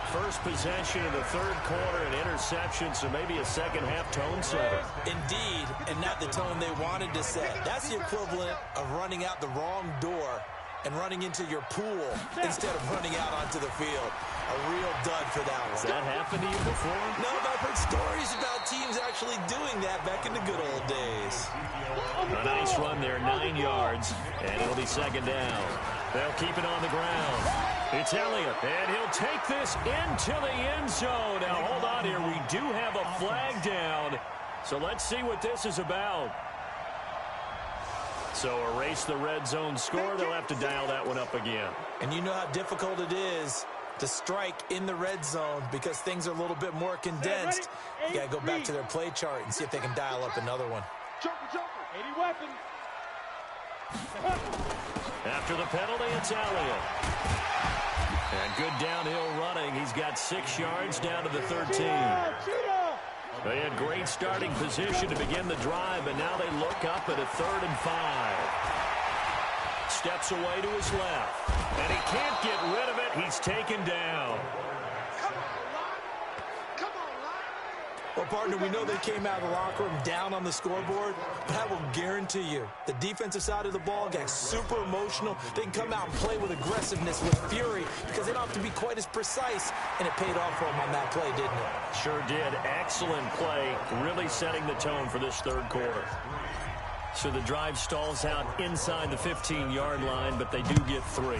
First possession of the third quarter, an interception, so maybe a second-half tone setter. Indeed, and not the tone they wanted to set. That's the equivalent of running out the wrong door and running into your pool instead of running out onto the field. A real dud for that one. Has that happened to you before? No, but I've heard stories about teams actually doing that back in the good old days. A nice run there, 9 yards, and it'll be second down. They'll keep it on the ground. It's Elliott, and he'll take this into the end zone. Now, hold on here. We do have a flag down, so let's see what this is about. So erase the red zone score. They'll have to dial that one up again. And you know how difficult it is to strike in the red zone because things are a little bit more condensed. You got to go back to their play chart and see if they can dial up another one. Joker, 80 weapons. After the penalty, it's Elliott. And good downhill running. He's got 6 yards down to the 13. They had great starting position to begin the drive, but now they look up at a 3rd and 5. Steps away to his left. And he can't get rid of it. He's taken down. Well, partner, we know they came out of the locker room down on the scoreboard, but I will guarantee you the defensive side of the ball got super emotional. They can come out and play with aggressiveness, with fury, because they don't have to be quite as precise, and it paid off for them on that play, didn't it? Sure did. Excellent play, really setting the tone for this third quarter. So the drive stalls out inside the 15-yard line, but they do get 3.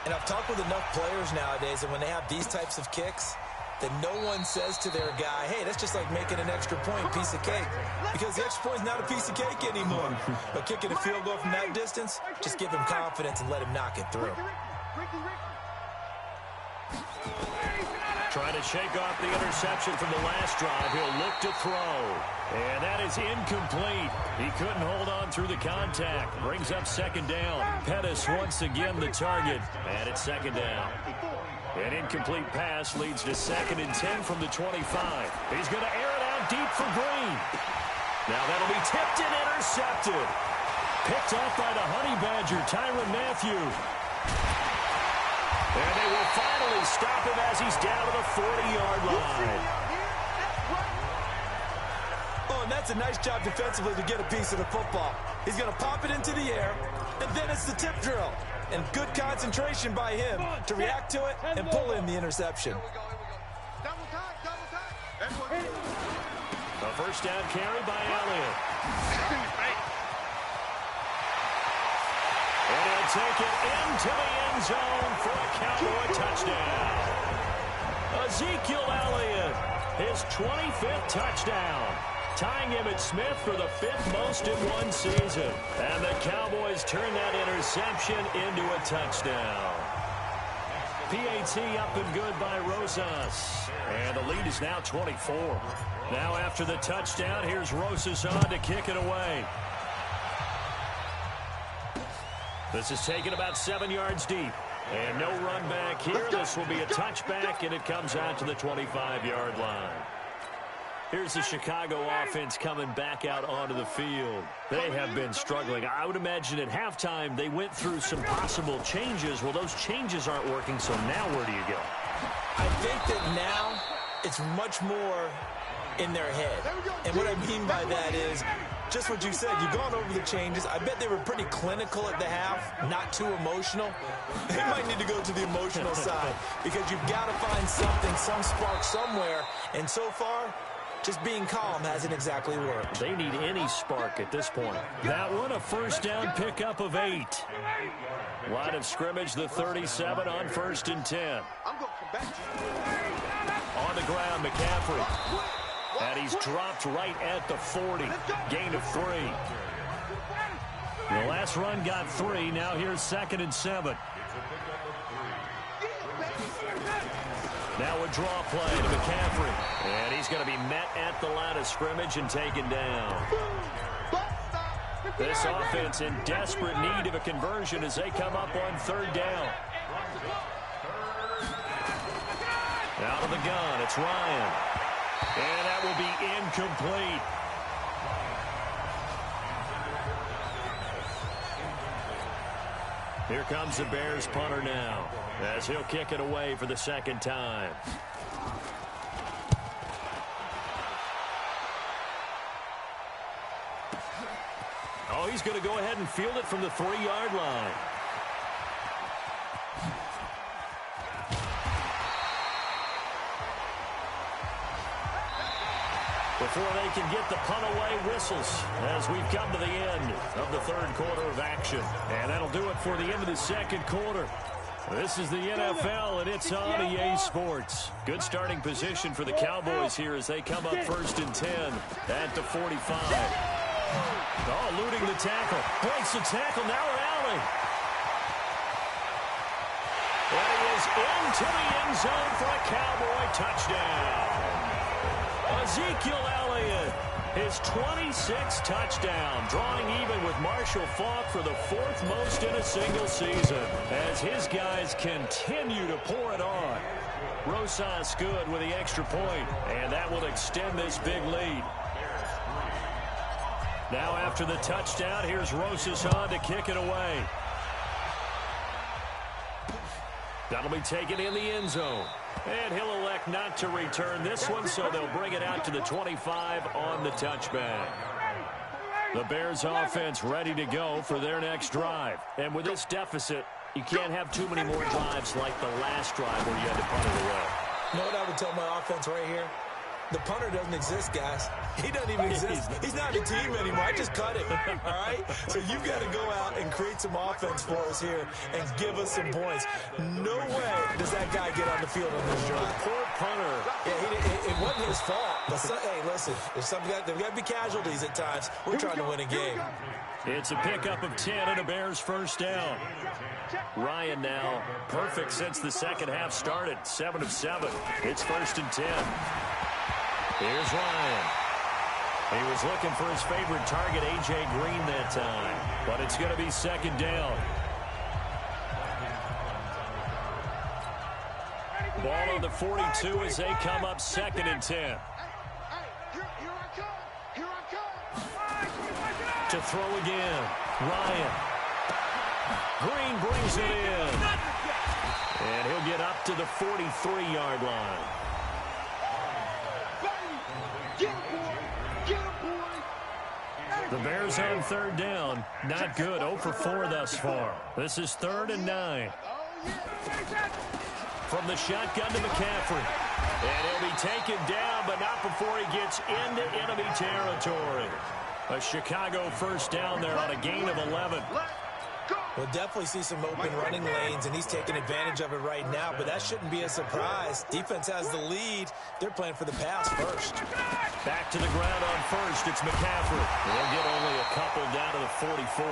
And I've talked with enough players nowadays, and when they have these types of kicks, that no one says to their guy, hey, that's just like making an extra point, piece of cake. Because the extra point is not a piece of cake anymore. But kicking a field goal from that distance, just give him confidence and let him knock it through. Trying to shake off the interception from the last drive. He'll look to throw. And that is incomplete. He couldn't hold on through the contact. Brings up second down. Pettis once again the target. And it's second down. An incomplete pass leads to 2nd and 10 from the 25. He's going to air it out deep for Green. Now that'll be tipped and intercepted. Picked off by the Honey Badger, Tyrann Mathieu. And they will finally stop him as he's down to the 40-yard line. Oh, and that's a nice job defensively to get a piece of the football. He's going to pop it into the air, and then it's the tip drill. And good concentration by him to react to it and pull in the interception. A A first down carry by Elliott. And he'll take it into the end zone for a Cowboy touchdown. Ezekiel Elliott, his 25th touchdown, tying Emmitt Smith for the 5th most in one season. And the Cowboys turn that interception into a touchdown. PAT up and good by Rosas. And the lead is now 24. Now after the touchdown, here's Rosas on to kick it away. This is taken about 7 yards deep. And no run back here. This will be a touchback, and it comes out to the 25-yard line. Here's the Chicago offense coming back out onto the field. They have been struggling. I would imagine at halftime they went through some possible changes. Well, those changes aren't working, so now where do you go? I think that now it's much more in their head. And what I mean by that is just what you said. You've gone over the changes. I bet they were pretty clinical at the half, not too emotional. They might need to go to the emotional side because you've got to find something, some spark somewhere. And so far, just being calm hasn't exactly worked. They need any spark at this point. That one, a first down pickup of 8. Line of scrimmage, the 37 on 1st and 10. On the ground, McCaffrey. And he's dropped right at the 40. Gain of 3. The last run got 3. Now here's 2nd and 7. Now a draw play to McCaffrey. And he's going to be met at the line of scrimmage and taken down. This offense in desperate need of a conversion as they come up on 3rd down. Out of the gun, it's Ryan. And that will be incomplete. Here comes the Bears punter now, as he'll kick it away for the 2nd time. Oh, he's going to go ahead and field it from the 3-yard line. Before they can get the punt away, whistles as we've come to the end of the 3rd quarter of action. And that'll do it for the end of the 2nd quarter. This is the NFL, and it's on EA Sports. Good starting position for the Cowboys here as they come up 1st and 10 at the 45. Oh, eluding the tackle. Breaks the tackle, now rally. And he is into the end zone for a Cowboy touchdown. Ezekiel Elliott, his 26th touchdown, drawing even with Marshall Faulk for the 4th most in a single season, as his guys continue to pour it on. Rosas good with the extra point, and that will extend this big lead. Now after the touchdown, here's Rosas on to kick it away. That'll be taken in the end zone. And he'll elect not to return this one, so they'll bring it out to the 25 on the touchback. The Bears offense ready to go for their next drive. And with this deficit, you can't have too many more drives like the last drive where you had to punt it away. You know what I would tell my offense right here? The punter doesn't exist, guys. He doesn't even exist. He's not a team anymore. I just cut it, all right? So you've got to go out and create some offense for us here and give us some points. No way does that guy get on the field on this drive. Poor punter. Yeah, it wasn't his fault. But hey, listen, there's got to be casualties at times. We're trying to win a game. It's a pickup of 10 and a Bears first down. Ryan now perfect since the 2nd half started. 7 of 7. It's 1st and 10. Here's Ryan. He was looking for his favorite target, A.J. Green, that time. But it's going to be 2nd down. Ball on the 42 as they come up 2nd and 10. To throw again. Ryan. Green brings it in. And he'll get up to the 43-yard line. The Bears on 3rd down. Not good. 0 for 4 thus far. This is 3rd and 9. from the shotgun to McCaffrey. And he'll be taken down, but not before he gets into enemy territory. A Chicago first down there on a gain of 11. We'll definitely see some open running lanes, and he's taking advantage of it right now, but that shouldn't be a surprise. Defense has the lead. They're playing for the pass first. Back to the ground on first. It's McCaffrey. They'll get only a couple down to the 44.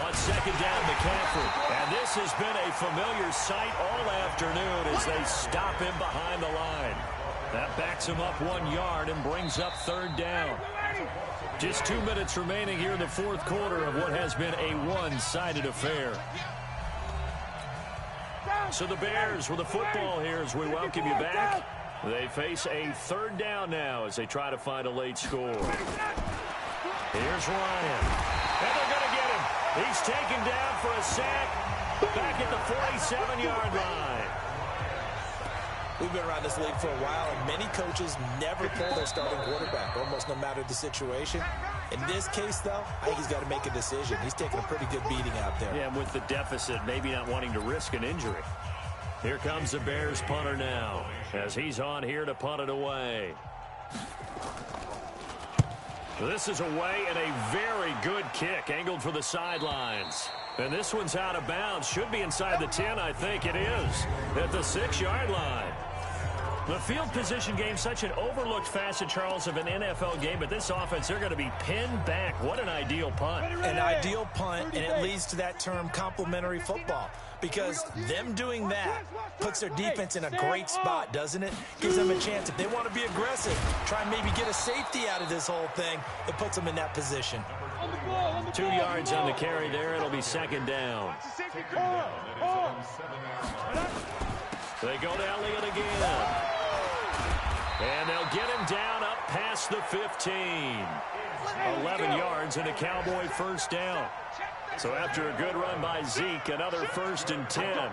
On second down, McCaffrey. And this has been a familiar sight all afternoon as they stop him behind the line. That backs him up 1 yard and brings up third down. Just 2 minutes remaining here in the fourth quarter of what has been a one-sided affair. So the Bears with the football here as we welcome you back. They face a third down now as they try to find a late score. Here's Ryan. And they're going to get him. He's taken down for a sack back at the 47-yard line. We've been around this league for a while, and many coaches never pull their starting quarterback, almost no matter the situation. In this case, though, I think he's got to make a decision. He's taking a pretty good beating out there. Yeah, and with the deficit, maybe not wanting to risk an injury. Here comes the Bears punter now as he's on here to punt it away. This is away and a very good kick angled for the sidelines. And this one's out of bounds. Should be inside the 10, I think it is, at the 6-yard line. The field position game, such an overlooked facet, Charles, of an NFL game. But this offense, they're going to be pinned back. What an ideal punt. An ideal punt, and it leads to that term complementary football. Because them doing that puts their defense in a great spot, doesn't it? Gives them a chance. If they want to be aggressive, try and maybe get a safety out of this whole thing, it puts them in that position. 2 yards on the carry there. It'll be second down. They go to Elliott again. And they'll get him down up past the 15. 11 yards and a Cowboy first down. So after a good run by Zeke, another 1st and 10.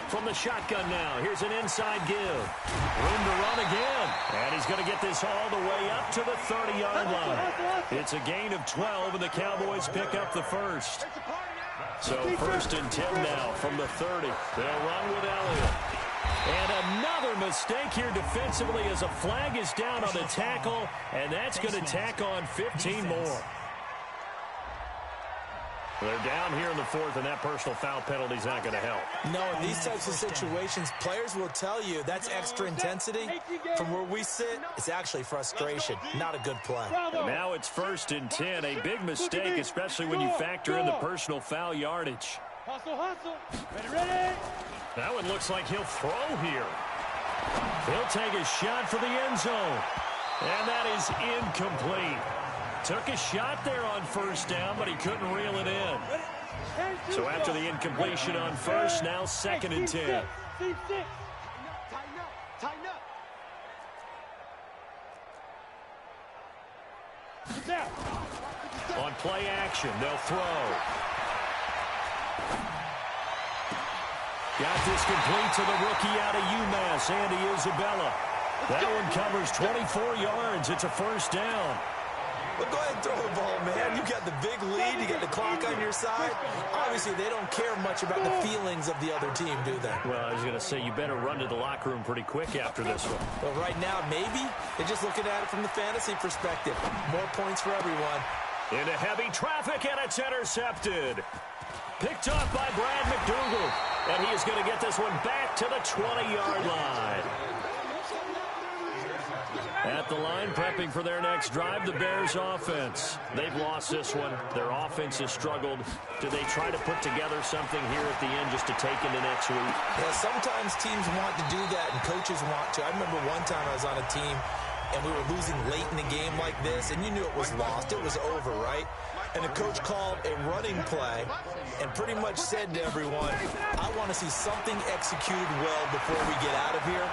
From the shotgun now, here's an inside give. Room to run again. And he's going to get this all the way up to the 30-yard line. It's a gain of 12, and the Cowboys pick up the first. So 1st and 10 now from the 30. They'll run with Elliott. And another mistake here defensively as a flag is down on the tackle, and that's going to tack on 15 more. They're down here in the fourth, and that personal foul penalty is not going to help. No, in these types of situations, players will tell you that's extra intensity. From where we sit, it's actually frustration, not a good play. And now it's 1st and 10, a big mistake, especially when you factor in the personal foul yardage. That one looks like he'll throw here. He'll take a shot for the end zone. And that is incomplete. Took a shot there on first down, but he couldn't reel it in. So after the incompletion on first, now 2nd and 10. On play action, they'll throw. Got this complete to the rookie out of UMass, Andy Isabella. That one covers 24 yards. It's a first down. Well, go ahead and throw the ball, man. You got the big lead. You got the clock on your side. Obviously, they don't care much about the feelings of the other team, do they? Well, I was going to say, you better run to the locker room pretty quick after this one. Well, right now, maybe. They're just looking at it from the fantasy perspective. More points for everyone. Into heavy traffic, and it's intercepted. Picked up by Brad McDougal. And he is going to get this one back to the 20-yard line. At the line, prepping for their next drive, the Bears offense. They've lost this one. Their offense has struggled. Do they try to put together something here at the end just to take into next week? Yeah, sometimes teams want to do that, and coaches want to. I remember one time I was on a team, and we were losing late in the game like this, and you knew it was lost. It was over, right? And the coach called a running play and pretty much said to everyone, I want to see something executed well before we get out of here.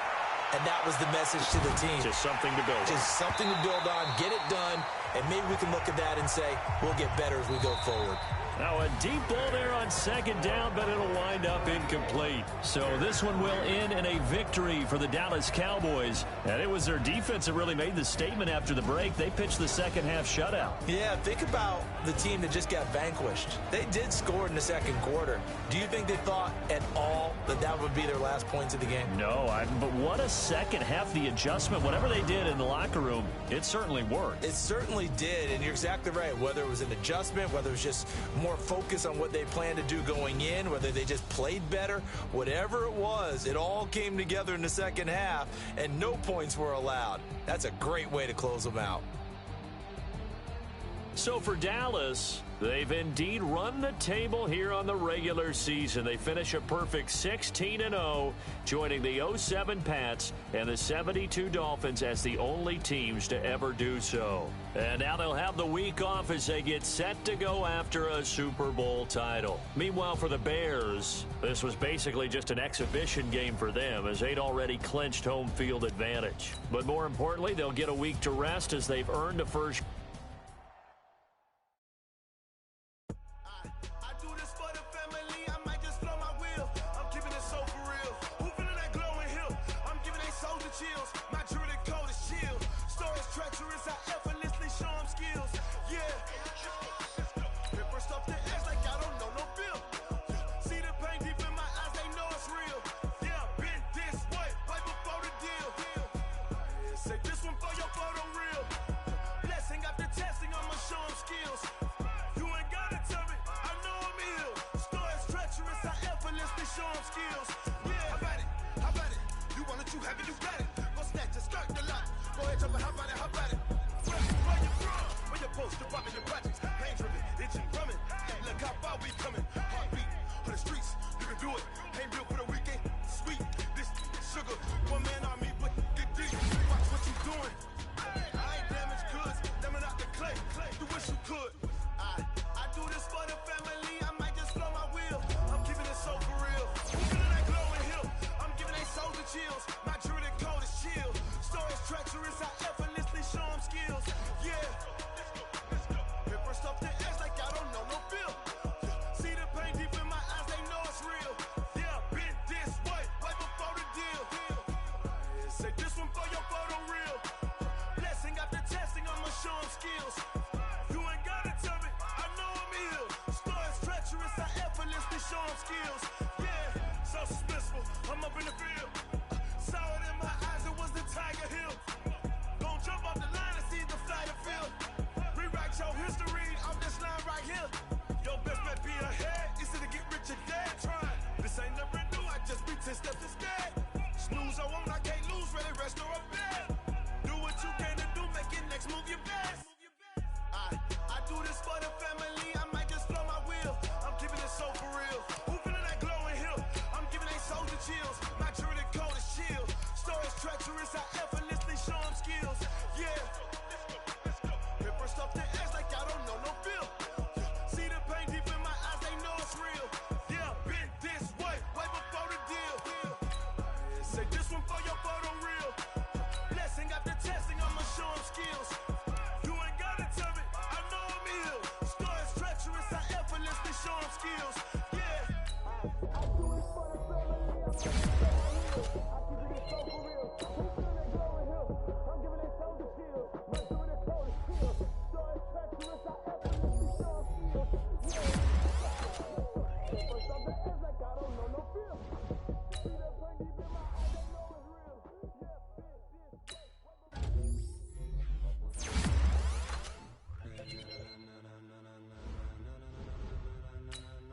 And that was the message to the team. Just something to build on. Just something to build on, get it done, and maybe we can look at that and say, we'll get better as we go forward. Now a deep ball there on second down, but it'll wind up incomplete. So this one will end in a victory for the Dallas Cowboys. And it was their defense that really made the statement after the break. They pitched the second half shutout. Yeah, think about the team that just got vanquished. They did score in the second quarter. Do you think they thought at all that that would be their last points of the game? No, but what a second half. The adjustment, whatever they did in the locker room, it certainly worked. It certainly did, and you're exactly right. Whether it was an adjustment, whether it was just more focus on what they planned to do going in, whether they just played better, whatever it was, it all came together in the second half, and no points were allowed. That's a great way to close them out. So for Dallas, they've indeed run the table here on the regular season. They finish a perfect 16-0, joining the 07 Pats and the 72 Dolphins as the only teams to ever do so. And now they'll have the week off as they get set to go after a Super Bowl title. Meanwhile, for the Bears, this was basically just an exhibition game for them as they'd already clinched home field advantage. But more importantly, they'll get a week to rest as they've earned a first.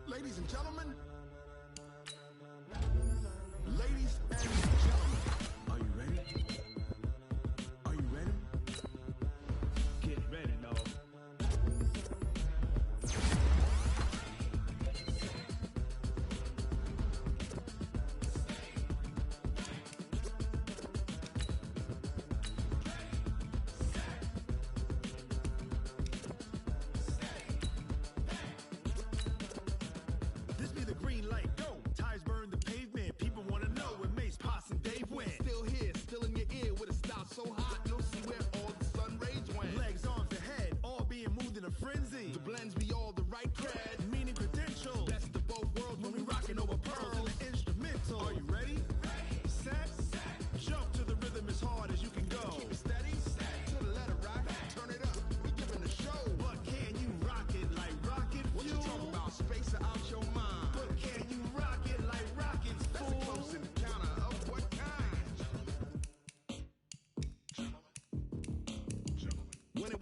Ladies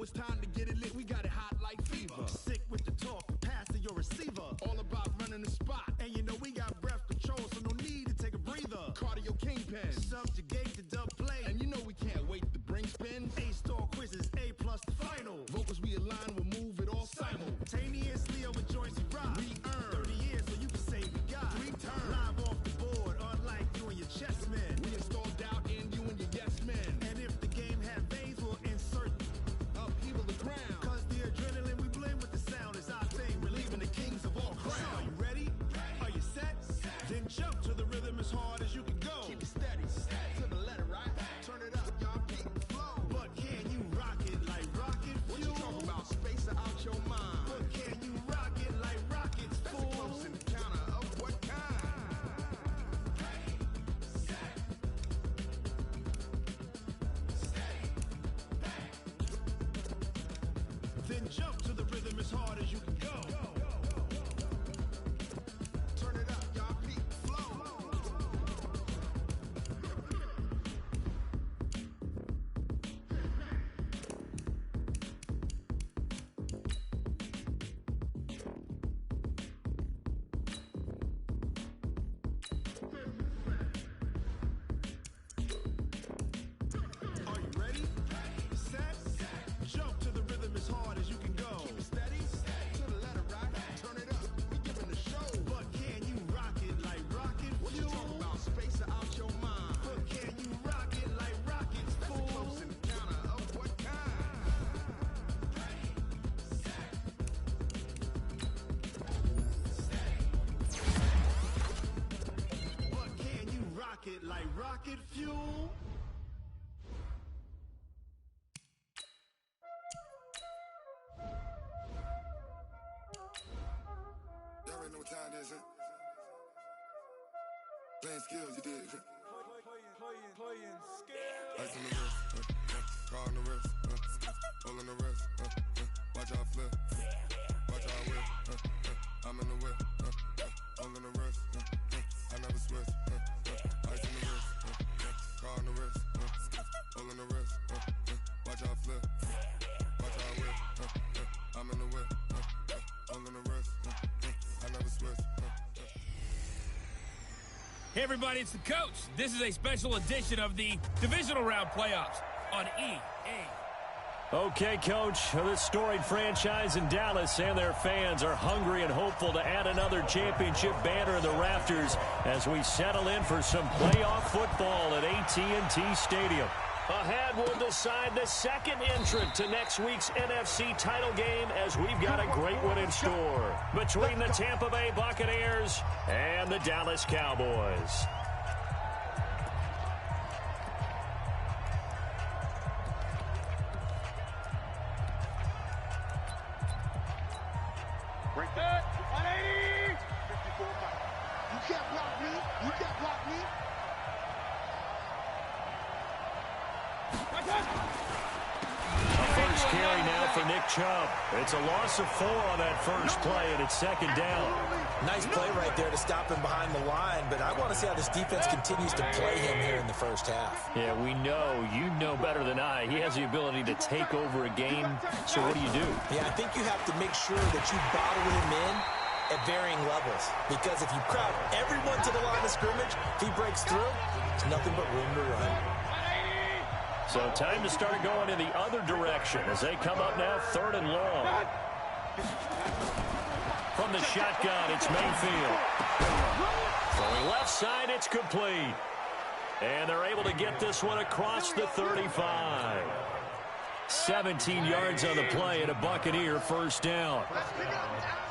it's time to get it lit, we got it hot like fever. Sick with the talk, pass to your receiver. All about running the spot. And you know we got breath control, so no need to take a breather. Cardio kingpin, subjugate the dub play. And you know we can't wait to bring spin. A-star quizzes, A+ the final. Vocals we align, we'll move it all simultaneously over joints we rock. We earn 30 years, so you can say we got 3 turns. Live off the board, unlike you and your chess men. We install doubt in you and your yes men. And if the game had veins, we'll insert upheaval the ground. Cause the adrenaline we blend with the sound is our thing, relieving the kings of all crowns. So are you ready? Are you set? Then jump to the rhythm as hard as you can go. Keep it steady, to the letter, right? Turn it up, y'all, keep it flow. But can you rock it like rocket fuel? What you talking about? Space out your mind. But can you rock it like rockets, fool? That's a close encounter of what kind? Then jump to the rhythm as hard as you can go. Turn it up, y'all, keep it flow. Are you ready? Set? Jump to the rhythm as hard as you can go. Keep it steady, to the letter, right? Turn it up, we giving the show. But can you rock it like rocket fuel? What you talking about? Space out your mind. But can you rock it like rockets, fool? That's a close encounter of what kind? But can you rock it like rocket fuel? Y'all already know what time it is, huh? Playing skills, you did. Playing Ice on the wrist, car on the wrist, hole in the wrist, watch out flip, watch out whip, I'm in the whip, hole in the wrist, I never switch, ice on the wrist, car on the wrist, hole in the wrist, watch out flip, watch out whip, I'm in the whip, hole in the wrist, I never switch. Hey everybody, it's the coach. This is a special edition of the divisional round playoffs on EA. Okay, Coach, this storied franchise in Dallas and their fans are hungry and hopeful to add another championship banner in the rafters as we settle in for some playoff football at AT&T Stadium. Ahead, we'll decide the second entrant to next week's NFC title game as we've got a great one in store between the Tampa Bay Buccaneers and the Dallas Cowboys. Break that. 180. 54 Mike. You can't block me. You can't block me. A first carry now for Nick Chubb. It's a loss of 4 on that first play, and it's second down. Nice play right there to stop him behind the line, but I want to see how this defense continues to play him here in the first half. Yeah, we know. You know better than I. He has the ability to take over a game, so what do you do? Yeah, I think you have to make sure that you bottle him in at varying levels, because if you crowd everyone to the line of scrimmage, if he breaks through, there's nothing but room to run. So time to start going in the other direction as they come up now 3rd and long. From the shotgun, it's Mayfield. Throwing left side, it's complete. And they're able to get this one across the 35. 17 yards on the play and a Buccaneer first down.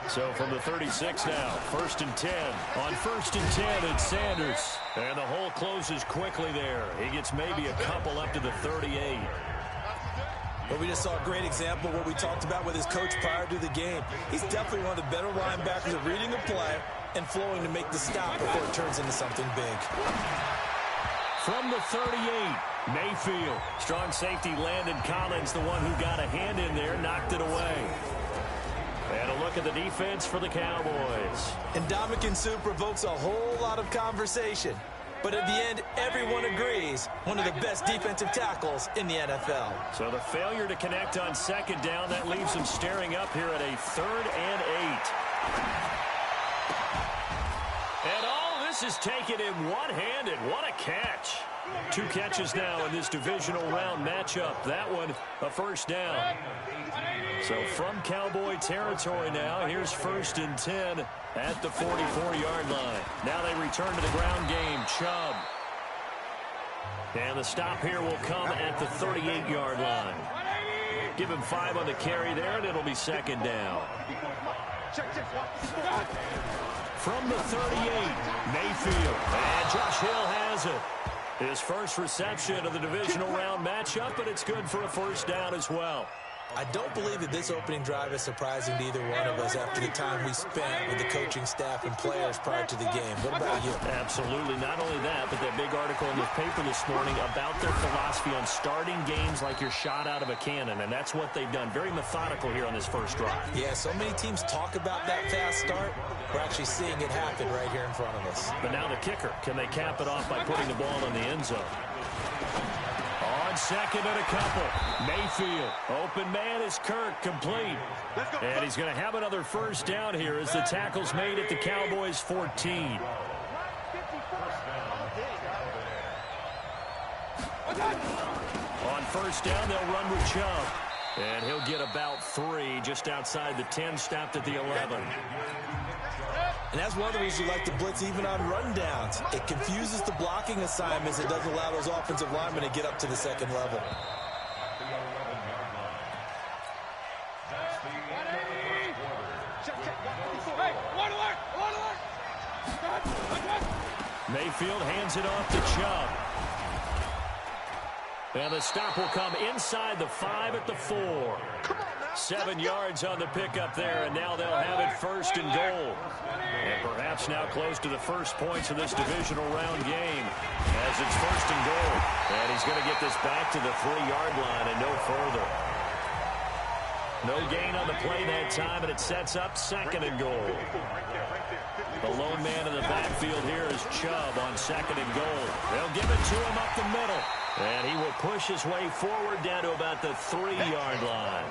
So from the 36 now, 1st and 10. On 1st and 10, it's Sanders. And the hole closes quickly there. He gets maybe a couple up to the 38. But we just saw a great example of what we talked about with his coach prior to the game. He's definitely one of the better linebackers at reading the play and flowing to make the stop before it turns into something big. From the 38, Mayfield. Strong safety Landon Collins, the one who got a hand in there, knocked it away. And a look at the defense for the Cowboys. And Ndamukong Suh provokes a whole lot of conversation. But in the end, everyone agrees, one of the best defensive tackles in the NFL. So the failure to connect on second down, that leaves them staring up here at a 3rd and 8. And all this is taken in one-handed. What a catch. 2 catches now in this divisional round matchup. That one, a first down. So from Cowboy territory now, here's 1st and 10 at the 44-yard line. Now they return to the ground game. Chubb. And the stop here will come at the 38-yard line. Give him 5 on the carry there, and it'll be 2nd down. From the 38, Mayfield. And Josh Hill has it. His first reception of the divisional round matchup, but it's good for a first down as well. I don't believe that this opening drive is surprising to either one of us after the time we spent with the coaching staff and players prior to the game. What about you? Absolutely. Not only that, but that big article in the paper this morning about their philosophy on starting games like you're shot out of a cannon, and that's what they've done. Very methodical here on this first drive. Yeah, so many teams talk about that fast start. We're actually seeing it happen right here in front of us. But now the kicker. Can they cap it off by putting the ball in the end zone? On second and a couple. Mayfield. Open man is Kirk. Complete. And he's going to have another first down here as the tackle's made at the Cowboys' 14. On first down, they'll run with Chubb. And he'll get about 3 just outside the 10, stopped at the 11. And that's one of the reasons you like to blitz even on rundowns. It confuses the blocking assignments. It doesn't allow those offensive linemen to get up to the second level. Mayfield hands it off to Chubb. And the stop will come inside the 5 at the 4. 7 yards on the pickup there, and now they'll have it 1st and goal. And perhaps now close to the first points of this divisional round game as it's 1st and goal. And he's going to get this back to the 3-yard line and no further. No gain on the play that time, and it sets up 2nd and goal. The lone man in the backfield here is Chubb on 2nd and goal. They'll give it to him up the middle. And he will push his way forward down to about the 3-yard line.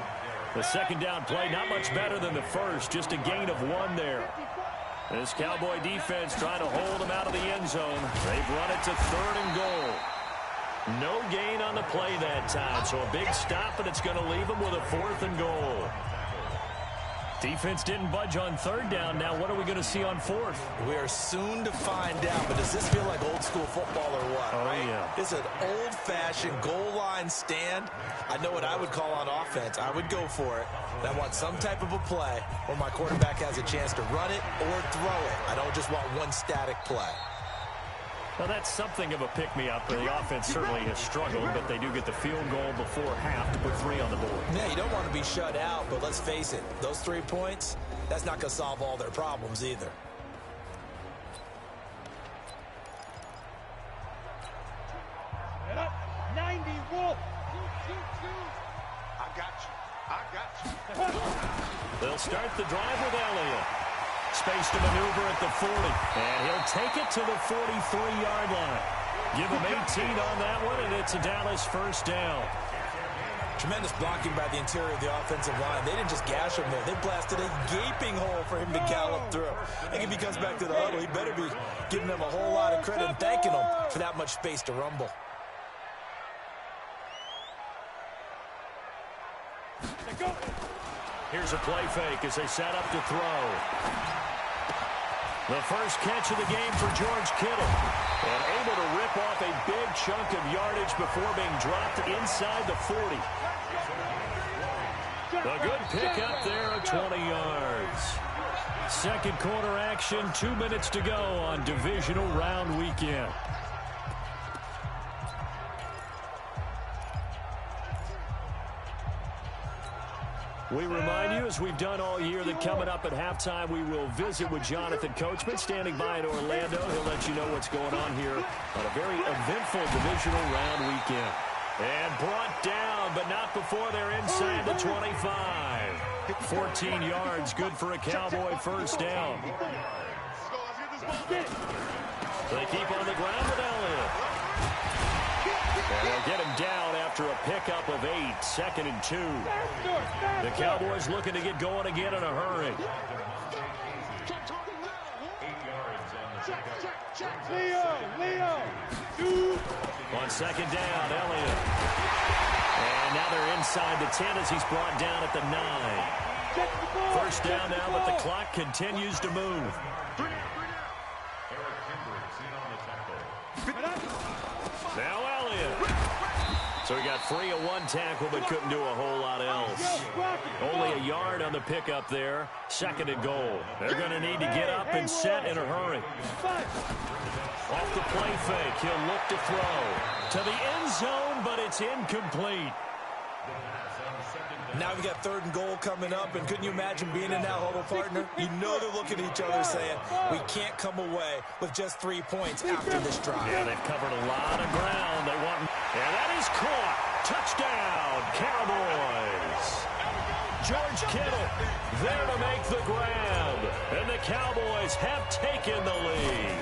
The second down play, not much better than the first, just a gain of 1 there. This Cowboy defense trying to hold him out of the end zone. They've run it to 3rd and goal. No gain on the play that time, so a big stop, and it's going to leave him with a 4th and goal. Defense didn't budge on 3rd down. Now what are we going to see on 4th? We are soon to find out, but does this feel like old school football or what? Oh, right? yeah. It's an old-fashioned goal line stand. I know what I would call on offense. I would go for it. And I want some type of a play where my quarterback has a chance to run it or throw it. I don't just want one static play. Well, that's something of a pick-me-up. The offense certainly has struggled, but they do get the field goal before half to put 3 on the board. Yeah, you don't want to be shut out, but let's face it, those 3 points, that's not going to solve all their problems either. Get up, 90, Wolf. I got you. They'll start the drive with Elliott. Space to maneuver at the 40. And he'll take it to the 43-yard line. Give him 18 on that one, and it's a Dallas first down. Tremendous blocking by the interior of the offensive line. They didn't just gash him there. They blasted a gaping hole for him to gallop through. I think if he comes back to the huddle, he better be giving them a whole lot of credit and thanking them for that much space to rumble. Here's a play fake as they set up to throw. The first catch of the game for George Kittle. And able to rip off a big chunk of yardage before being dropped inside the 40. A good pickup there of 20 yards. Second quarter action, 2 minutes to go on divisional round weekend. We remind you, as we've done all year, that coming up at halftime, we will visit with Jonathan Coachman, standing by in Orlando. He'll let you know what's going on here on a very eventful divisional round weekend. And brought down, but not before they're inside the 25. 14 yards, good for a Cowboy first down. They keep on the ground with And they'll get him down after a pickup of 8, 2nd and 2. The Cowboys looking to get going again in a hurry. On 2nd down, Elliott. And now they're inside the 10 as he's brought down at the 9. First down now, but the clock continues to move. Now Elliott. So he got free of one tackle, but couldn't do a whole lot else. Only a yard on the pickup there. 2nd and goal. They're going to need to get up and set in a hurry. Off the play fake, he'll look to throw. To the end zone, but it's incomplete. Now we got 3rd and goal coming up, and couldn't you imagine being in that huddle, partner? You know they're looking at each other saying, we can't come away with just 3 points after this drive. Yeah, they've covered a lot of ground. They want, and that is caught. Touchdown, Cowboys. George Kittle there to make the grab, and the Cowboys have taken the lead.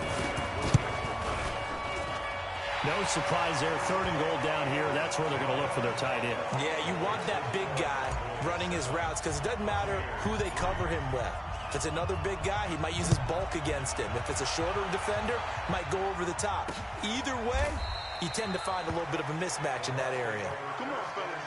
No surprise there. 3rd and goal down here. That's where they're going to look for their tight end. Yeah, you want that big guy running his routes because it doesn't matter who they cover him with. If it's another big guy, he might use his bulk against him. If it's a shorter defender, might go over the top. Either way, you tend to find a little bit of a mismatch in that area. Come on, fellas.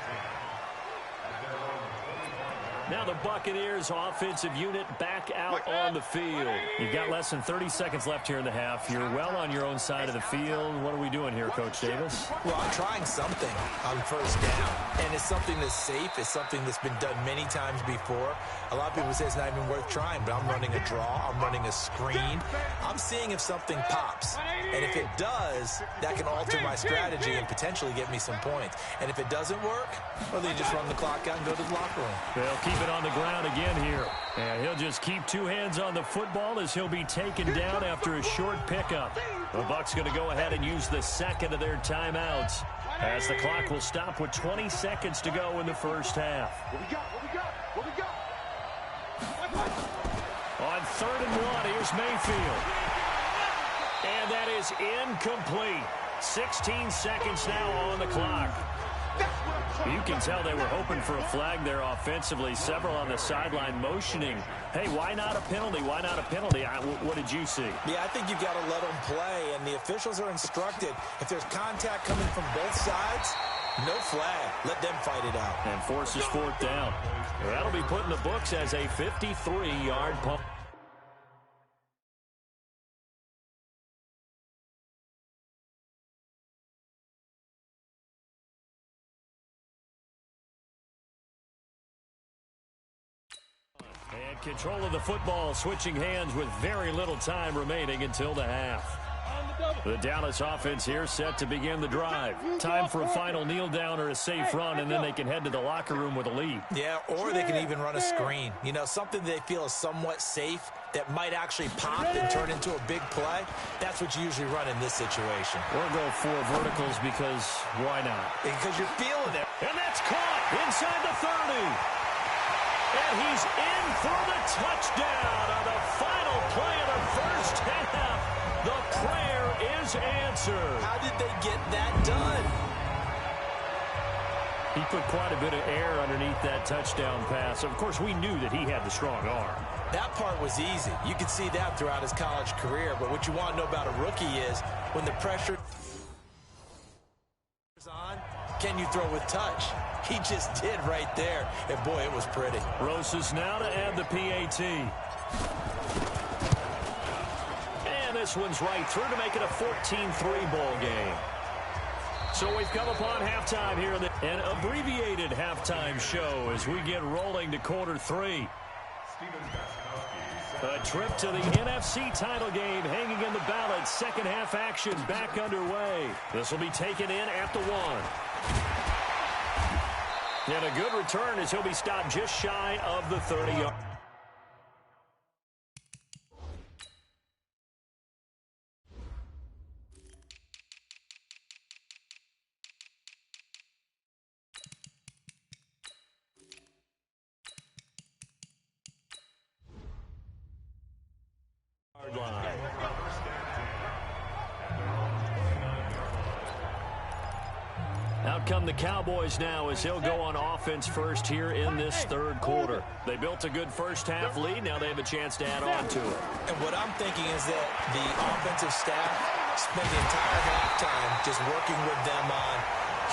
Now the Buccaneers offensive unit back out on the field. You've got less than 30 seconds left here in the half. You're well on your own side of the field. What are we doing here, Coach Davis? Well, I'm trying something on 1st down, and it's something that's safe. It's something that's been done many times before. A lot of people say it's not even worth trying, but I'm running a draw. I'm running a screen. I'm seeing if something pops, and if it does, that can alter my strategy and potentially get me some points. And if it doesn't work, well, then you just run the clock out and go to the locker room. They'll keep it on the ground again here. And he'll just keep 2 hands on the football as he'll be taken down after a short pickup. The Bucs going to go ahead and use the 2nd of their timeouts as the clock will stop with 20 seconds to go in the first half. What we got? What we got? What we got? On 3rd and 1, here's Mayfield. And that is incomplete. 16 seconds now on the clock. You can tell they were hoping for a flag there offensively. Several on the sideline motioning. Hey, why not a penalty? Why not a penalty? What did you see? Yeah, I think you've got to let them play, and the officials are instructed. If there's contact coming from both sides, no flag. Let them fight it out. And forces 4th down. That'll be put in the books as a 53-yard punt. And control of the football, switching hands with very little time remaining until the half. The Dallas offense here set to begin the drive. Time for a final kneel down or a safe run, and then they can head to the locker room with a lead. Yeah, or they can even run a screen. You know, something they feel is somewhat safe that might actually pop and turn into a big play. That's what you usually run in this situation. Or go 4 verticals because why not? Because you're feeling it. And that's caught inside the 30. And he's in for the touchdown on the final play of the first half. The prayer is answered. How did they get that done? He put quite a bit of air underneath that touchdown pass. Of course, we knew that he had the strong arm. That part was easy. You could see that throughout his college career. But what you want to know about a rookie is when the pressure is on, can you throw with touch? He just did right there. And, boy, it was pretty. Rosas now to add the PAT. And this one's right through to make it a 14-3 ball game. So we've come upon halftime here. An abbreviated halftime show as we get rolling to quarter 3. A trip to the NFC title game hanging in the balance. Second half action back underway. This will be taken in at the 1. And a good return as he'll be stopped just shy of the 30-yard. Out come the Cowboys now as he'll go on offense first here in this third quarter. They built a good first-half lead. Now they have a chance to add on to it. And what I'm thinking is that the offensive staff spent the entire halftime just working with them on,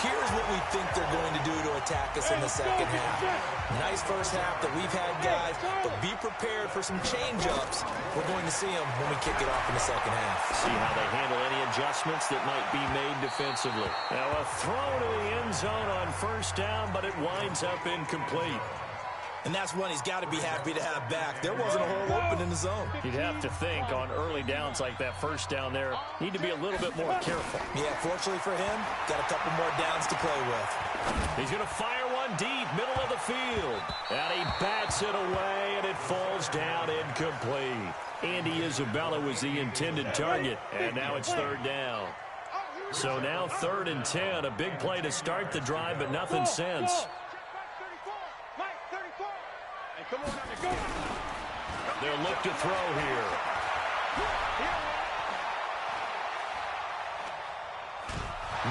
here's what we think they're going to do to attack us in the second half. Nice first half that we've had, guys, but be prepared for some change-ups. We're going to see them when we kick it off in the second half. See how they handle any adjustments that might be made defensively. Now a throw to the end zone on first down, but it winds up incomplete. And that's one he's got to be happy to have back. There wasn't a hole open in the zone. You'd have to think on early downs like that first down there, need to be a little bit more careful. Yeah, fortunately for him, got a couple more downs to play with. He's going to fire one deep, middle of the field. And he bats it away, and it falls down incomplete. Andy Isabella was the intended target, and now it's third down. So now 3rd and 10, a big play to start the drive, but nothing since. They'll look to throw here.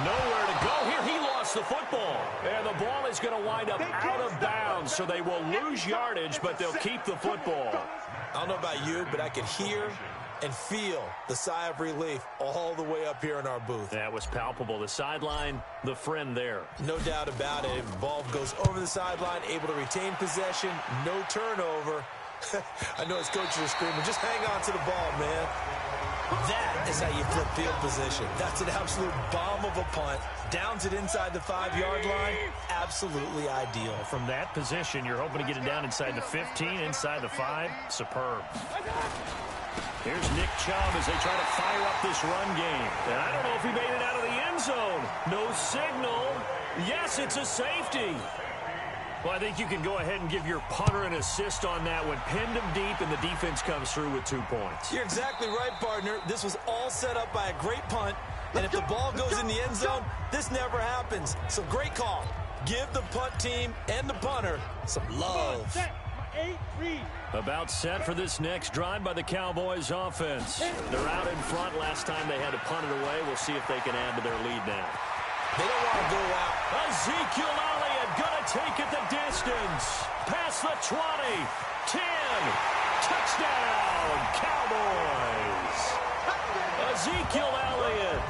Nowhere to go here. He lost the football. And the ball is going to wind up out of bounds, so they will lose yardage, but they'll keep the football. I don't know about you, but I could hear and feel the sigh of relief all the way up here in our booth. That was palpable. The sideline, the friend there. No doubt about it. The ball goes over the sideline, able to retain possession, no turnover. I know his coaches are screaming, just hang on to the ball, man. That is how you flip field position. That's an absolute bomb of a punt. Downs it inside the 5-yard line. Absolutely ideal. From that position, you're hoping to get it down inside the 15, inside the 5. Superb. Here's Nick Chubb as they try to fire up this run game. And I don't know if he made it out of the end zone. No signal. Yes, it's a safety. Well, I think you can go ahead and give your punter an assist on that one. Pinned him deep, and the defense comes through with 2 points. You're exactly right, partner. This was all set up by a great punt. And if the ball goes in the end zone, this never happens. So great call. Give the punt team and the punter some love. About set for this next drive by the Cowboys offense. They're out in front. Last time they had to punt it away. We'll see if they can add to their lead now. They don't want to go out. Ezekiel Elliott gonna take it the distance. Past the 20. 10. Touchdown, Cowboys. Ezekiel Elliott,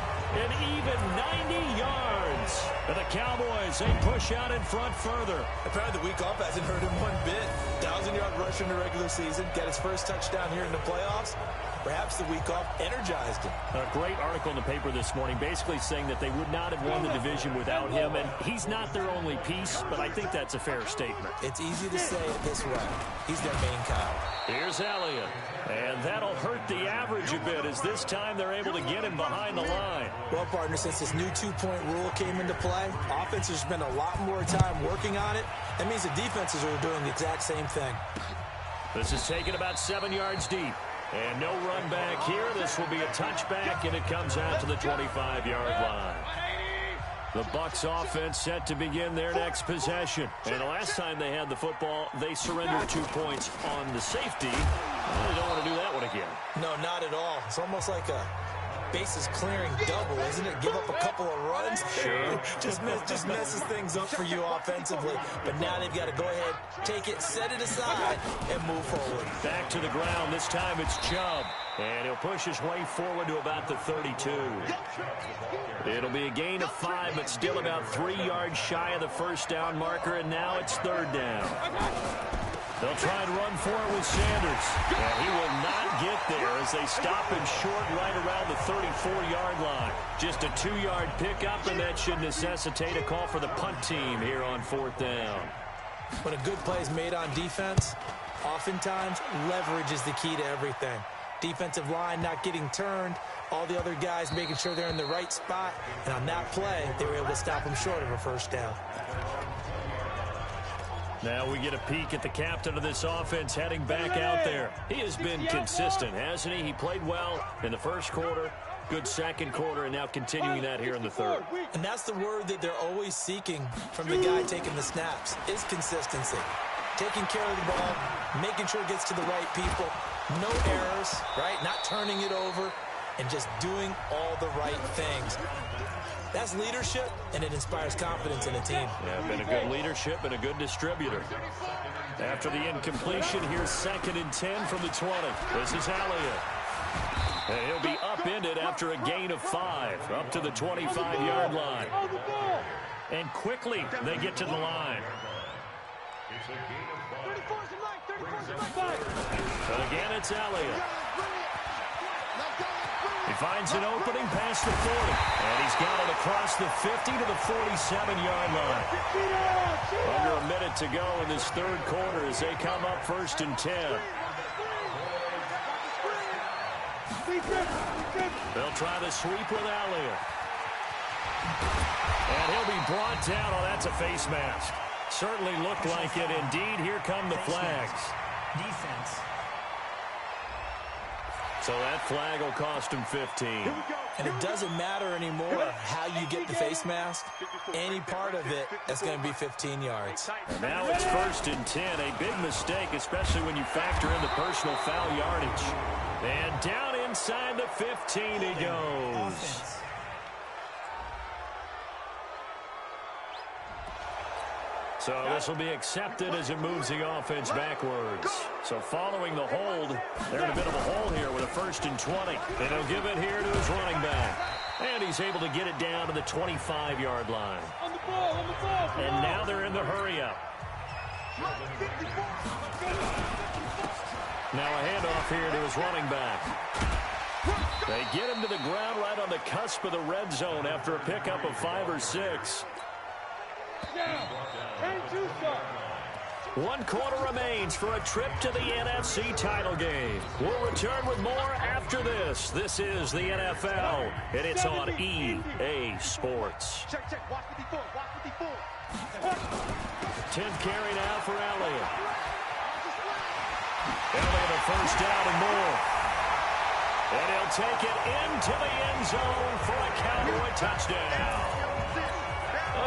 an even 90 yards. And the Cowboys, they push out in front further. Apparently the week off hasn't hurt him one bit. 1,000-yard rush in the regular season. Got his first touchdown here in the playoffs. Perhaps the week off energized him. A great article in the paper this morning basically saying that they would not have won the division without him, and he's not their only piece, but I think that's a fair statement. It's easy to say it this way. He's their main cow. Here's Elliott, and that'll hurt the average a bit as this time they're able to get him behind the line. Well, partner, since this new 2-point rule came into play, offenses spend a lot more time working on it. That means the defenses are doing the exact same thing. This is taken about 7 yards deep. And no run back here. This will be a touchback, and it comes out to the 25-yard line. The Bucs offense set to begin their next possession. And the last time they had the football, they surrendered 2 points on the safety. They don't want to do that one again. No, not at all. It's almost like a bases clearing double, isn't it? Give up a couple of runs. Sure. just messes things up for you offensively. But now they've got to go ahead, take it, set it aside, and move forward. Back to the ground. This time it's Chubb. And he'll push his way forward to about the 32. It'll be a gain of 5, but still about 3 yards shy of the first down marker, and now it's third down. They'll try and run for it with Sanders. And he will not get there as they stop him short right around the 34-yard line. Just a 2-yard pickup, and that should necessitate a call for the punt team here on 4th down. When a good play is made on defense, oftentimes leverage is the key to everything. Defensive line not getting turned, all the other guys making sure they're in the right spot. And on that play, they were able to stop him short of a first down. Now we get a peek at the captain of this offense heading back out there. He has been consistent, hasn't he? He played well in the first quarter, good second quarter, and now continuing that here in the third. And that's the word that they're always seeking from the guy taking the snaps, is consistency. Taking care of the ball, making sure it gets to the right people, no errors, right? Not turning it over, and just doing all the right things. That's leadership, and it inspires confidence in a team. Yeah, been a good leadership and a good distributor. After the incompletion, here's 2nd and 10 from the 20. This is Elliott. And he'll be upended after a gain of 5, up to the 25-yard line. And quickly, they get to the line. But again, it's Elliott. He finds an opening past the 40. And he's got it across the 50 to the 47-yard line. Under a minute to go in this third quarter as they come up 1st and 10. They'll try the sweep with Elliott. And he'll be brought down. Oh, that's a face mask. Certainly looked like it. Indeed, here come the flags. Defense. So that flag will cost him 15. And it doesn't matter anymore how you get the face mask. Any part of it, that's going to be 15 yards. And now it's 1st and 10. A big mistake, especially when you factor in the personal foul yardage. And down inside the 15 he goes. So this will be accepted as it moves the offense backwards. So following the hold, they're in a bit of a hole here with a 1st and 20. And he'll give it here to his running back. And he's able to get it down to the 25-yard line. And now they're in the hurry-up. Now a handoff here to his running back. They get him to the ground right on the cusp of the red zone after a pickup of 5 or 6. 1 quarter remains for a trip to the NFC title game. We'll return with more after this. This is the NFL, and it's on EA Sports. Check. Watch 54. 10th carry now for Elliott. Elliott a 1st down and more. And he'll take it into the end zone for a Cowboy touchdown.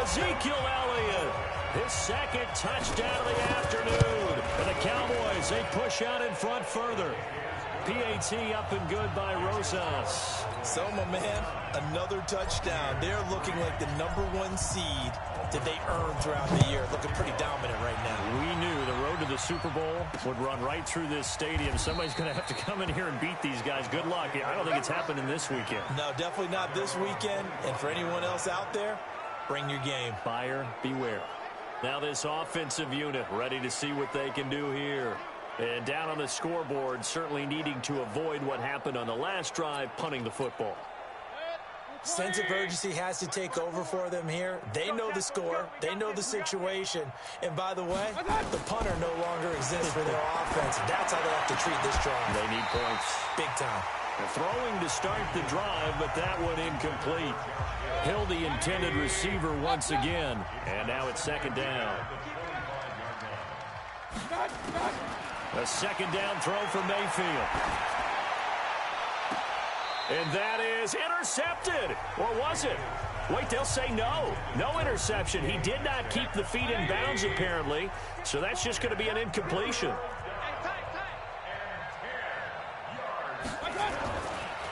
Ezekiel Elliott, his 2nd touchdown of the afternoon. And the Cowboys, they push out in front further. PAT up and good by Rosas. So, my man, another touchdown. They're looking like the #1 seed that they earned throughout the year. Looking pretty dominant right now. We knew the road to the Super Bowl would run right through this stadium. Somebody's going to have to come in here and beat these guys. Good luck. I don't think it's happening this weekend. No, definitely not this weekend. And for anyone else out there, bring your game. Buyer beware. Now this offensive unit ready to see what they can do here. And down on the scoreboard, certainly needing to avoid what happened on the last drive, punting the football. Sense of urgency has to take over for them here. They know the score. They know the situation. And by the way, the punter no longer exists for their offense. That's how they have to treat this drive. They need points. Big time. They're throwing to start the drive, but that one incomplete. Hill, the intended receiver once again. And now it's 2nd down. A 2nd down throw for Mayfield. And that is intercepted. Or was it? Wait, they'll say no. No interception. He did not keep the feet in bounds, apparently. So that's just going to be an incompletion.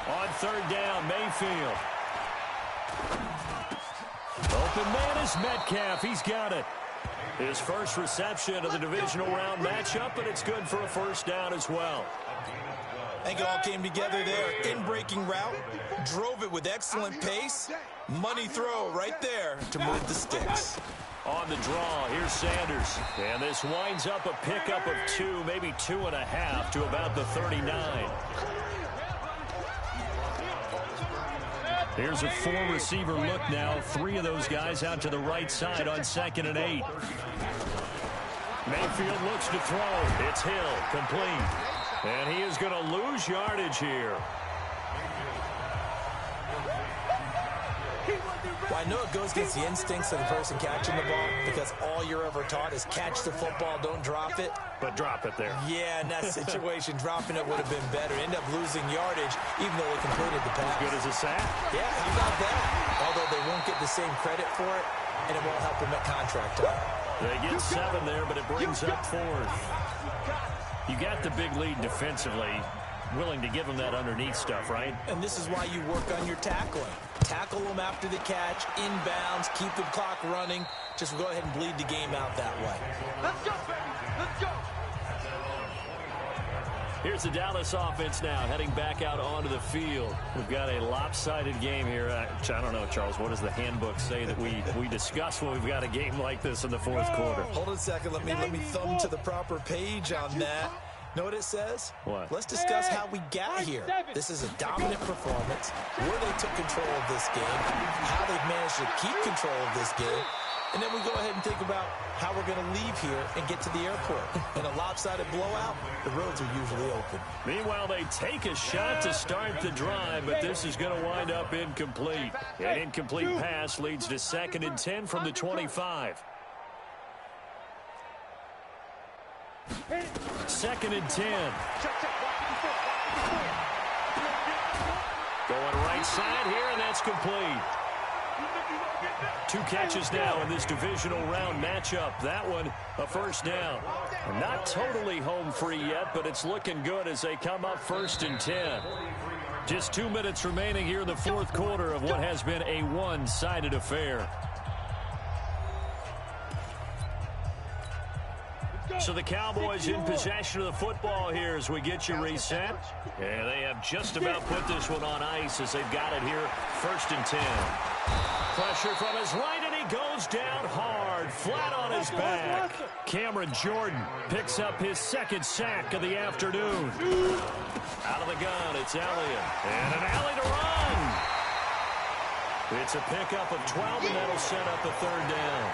On 3rd down, Mayfield. Open man is Metcalf. He's got it. His first reception of the divisional round matchup, but it's good for a 1st down as well. I think it all came together there. In-breaking route, drove it with excellent pace. Money throw right there to move the sticks. On the draw, here's Sanders. And this winds up a pickup of 2, maybe 2.5 to about the 39. Here's a 4-receiver look now. 3 of those guys out to the right side on 2nd and 8. Mayfield looks to throw. It's Hill, complete. And he is going to lose yardage here. Well, I know it goes against the instincts of the person catching the ball because all you're ever taught is catch the football, don't drop it. But drop it there. Yeah, in that situation, dropping it would have been better. End up losing yardage, even though they completed the pass. Good as a sack? Yeah, how about that? Although they won't get the same credit for it, and it won't help them at contract time. They get 7 there, but it brings up 4th. You got the big lead defensively. willing to give them that underneath stuff, right? And this is why you work on your tackling. Tackle them after the catch, inbounds, keep the clock running. Just go ahead and bleed the game out that way. Let's go, baby. Let's go. Here's the Dallas offense now, heading back out onto the field. We've got a lopsided game here. I don't know, Charles, what does the handbook say that we discuss when we've got a game like this in the fourth quarter? Hold on a second. Let me thumb to the proper page on that. Know what it says? What? Let's discuss how we got here. This is a dominant performance, where they took control of this game, how they've managed to keep control of this game, and then we go ahead and think about how we're going to leave here and get to the airport. In a lopsided blowout, the roads are usually open. Meanwhile, they take a shot to start the drive, but this is going to wind up incomplete. An incomplete pass leads to 2nd and 10 from the 25. 2nd and 10. Going right side here, and that's complete. 2 catches now in this divisional round matchup. That one, a first down. Not totally home free yet, but it's looking good as they come up 1st and 10. Just 2 minutes remaining here in the fourth quarter of what has been a one-sided affair. So the Cowboys in possession of the football here as we get you reset. Yeah, they have just about put this one on ice as they've got it here, 1st and 10. Pressure from his right, and he goes down hard, flat on his back. Cameron Jordan picks up his 2nd sack of the afternoon. Out of the gun, it's Elliott. And an alley to run. It's a pickup of 12, and that'll set up a 3rd down.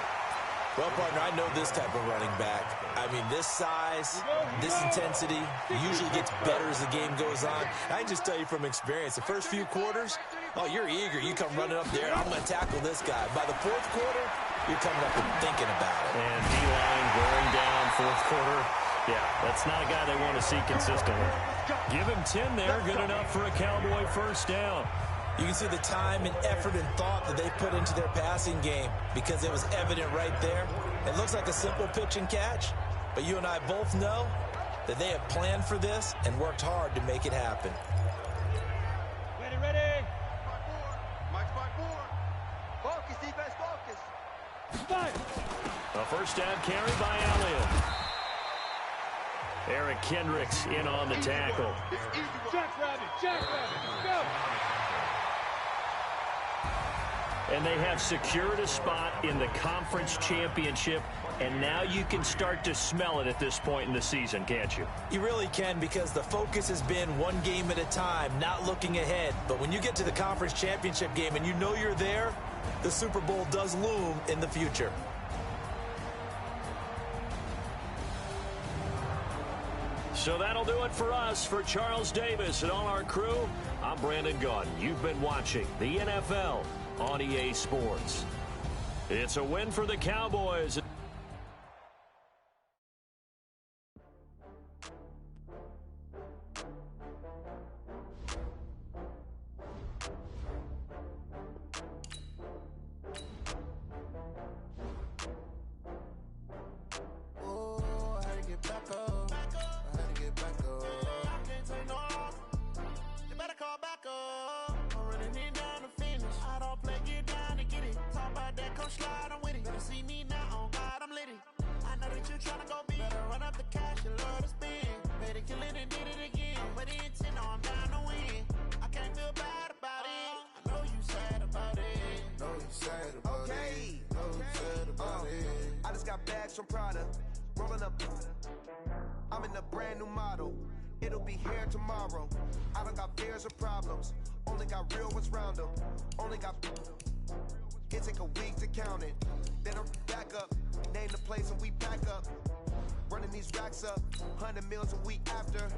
Well, partner, I know this type of running back. I mean, this size, this intensity usually gets better as the game goes on. I can just tell you from experience, the first few quarters, oh, you're eager. You come running up there, I'm going to tackle this guy. By the fourth quarter, you're coming up and thinking about it. And D-line wearing down fourth quarter. Yeah, that's not a guy they want to see consistently. Give him 10 there, good enough for a Cowboy first down. You can see the time and effort and thought that they put into their passing game because it was evident right there. It looks like a simple pitch and catch, but you and I both know that they have planned for this and worked hard to make it happen. Ready. Mike's 5-4. Focus, defense, focus. A first down carry by Elliott. Eric Kendricks in on the tackle. Jackrabbit, go. And they have secured a spot in the conference championship, and now you can start to smell it at this point in the season, can't you? You really can, because the focus has been one game at a time, not looking ahead. But when you get to the conference championship game and you know you're there, the Super Bowl does loom in the future. So that'll do it for us. For Charles Davis and all our crew, I'm Brandon Gaudin. You've been watching the NFL on EA Sports. It's a win for the Cowboys. From Prada, rolling up. I'm in a brand new model. It'll be here tomorrow. I don't got fears or problems. Only got real ones round them. Only got. It take a week to count it. Then I'm back up. Name the place and we pack up. Running these racks up. 100 meals a week after.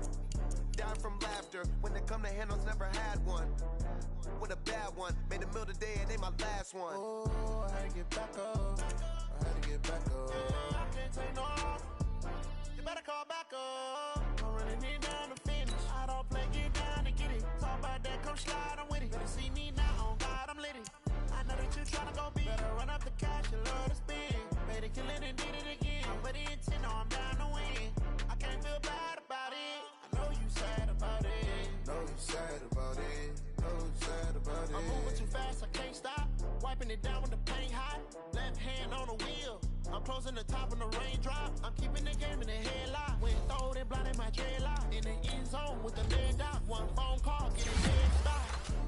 Down from laughter. When they come to handles, never had one. With a bad one. Made a meal today and they my last one. Oh, I had to get back up. I had to get back up. I can't take no off. You better call back up. I'm running it down to finish. I don't play, get down to get it. Talk about that, come slide, I'm with it. Better see me now, on God, I'm litty. I know that you tryna go big. Better run up the cash, you love to spin. Made a killing and did it again. But the intent, no, I'm down to win. I can't feel bad about it. I know you sad about it. too fast, I can't stop. Wiping it down when the paint hot. Left hand on the wheel. I'm closing the top when the raindrop. I'm keeping the game in the headlock. When throwed it, blinded my dreadlock. In the end zone with the lead out. One phone call, get it dead stop.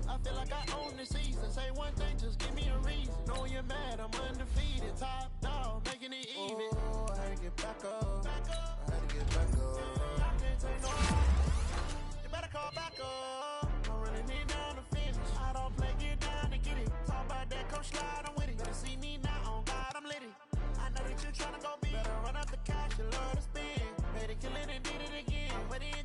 I feel like I own the season. Say one thing, just give me a reason. Know you're mad, I'm undefeated. Top dog, making it even. Oh, I had to get back up. I had to get back up. I can't take no more. You better call back up. I'm running me down the finish. I don't play, get down to get it. Talk about that, come slide, I'm with it. Better see me now, on God, I'm lit it. I know that you're tryna go big. Better run up the cash, you love to spin. Made it, kill it, and did it again. But in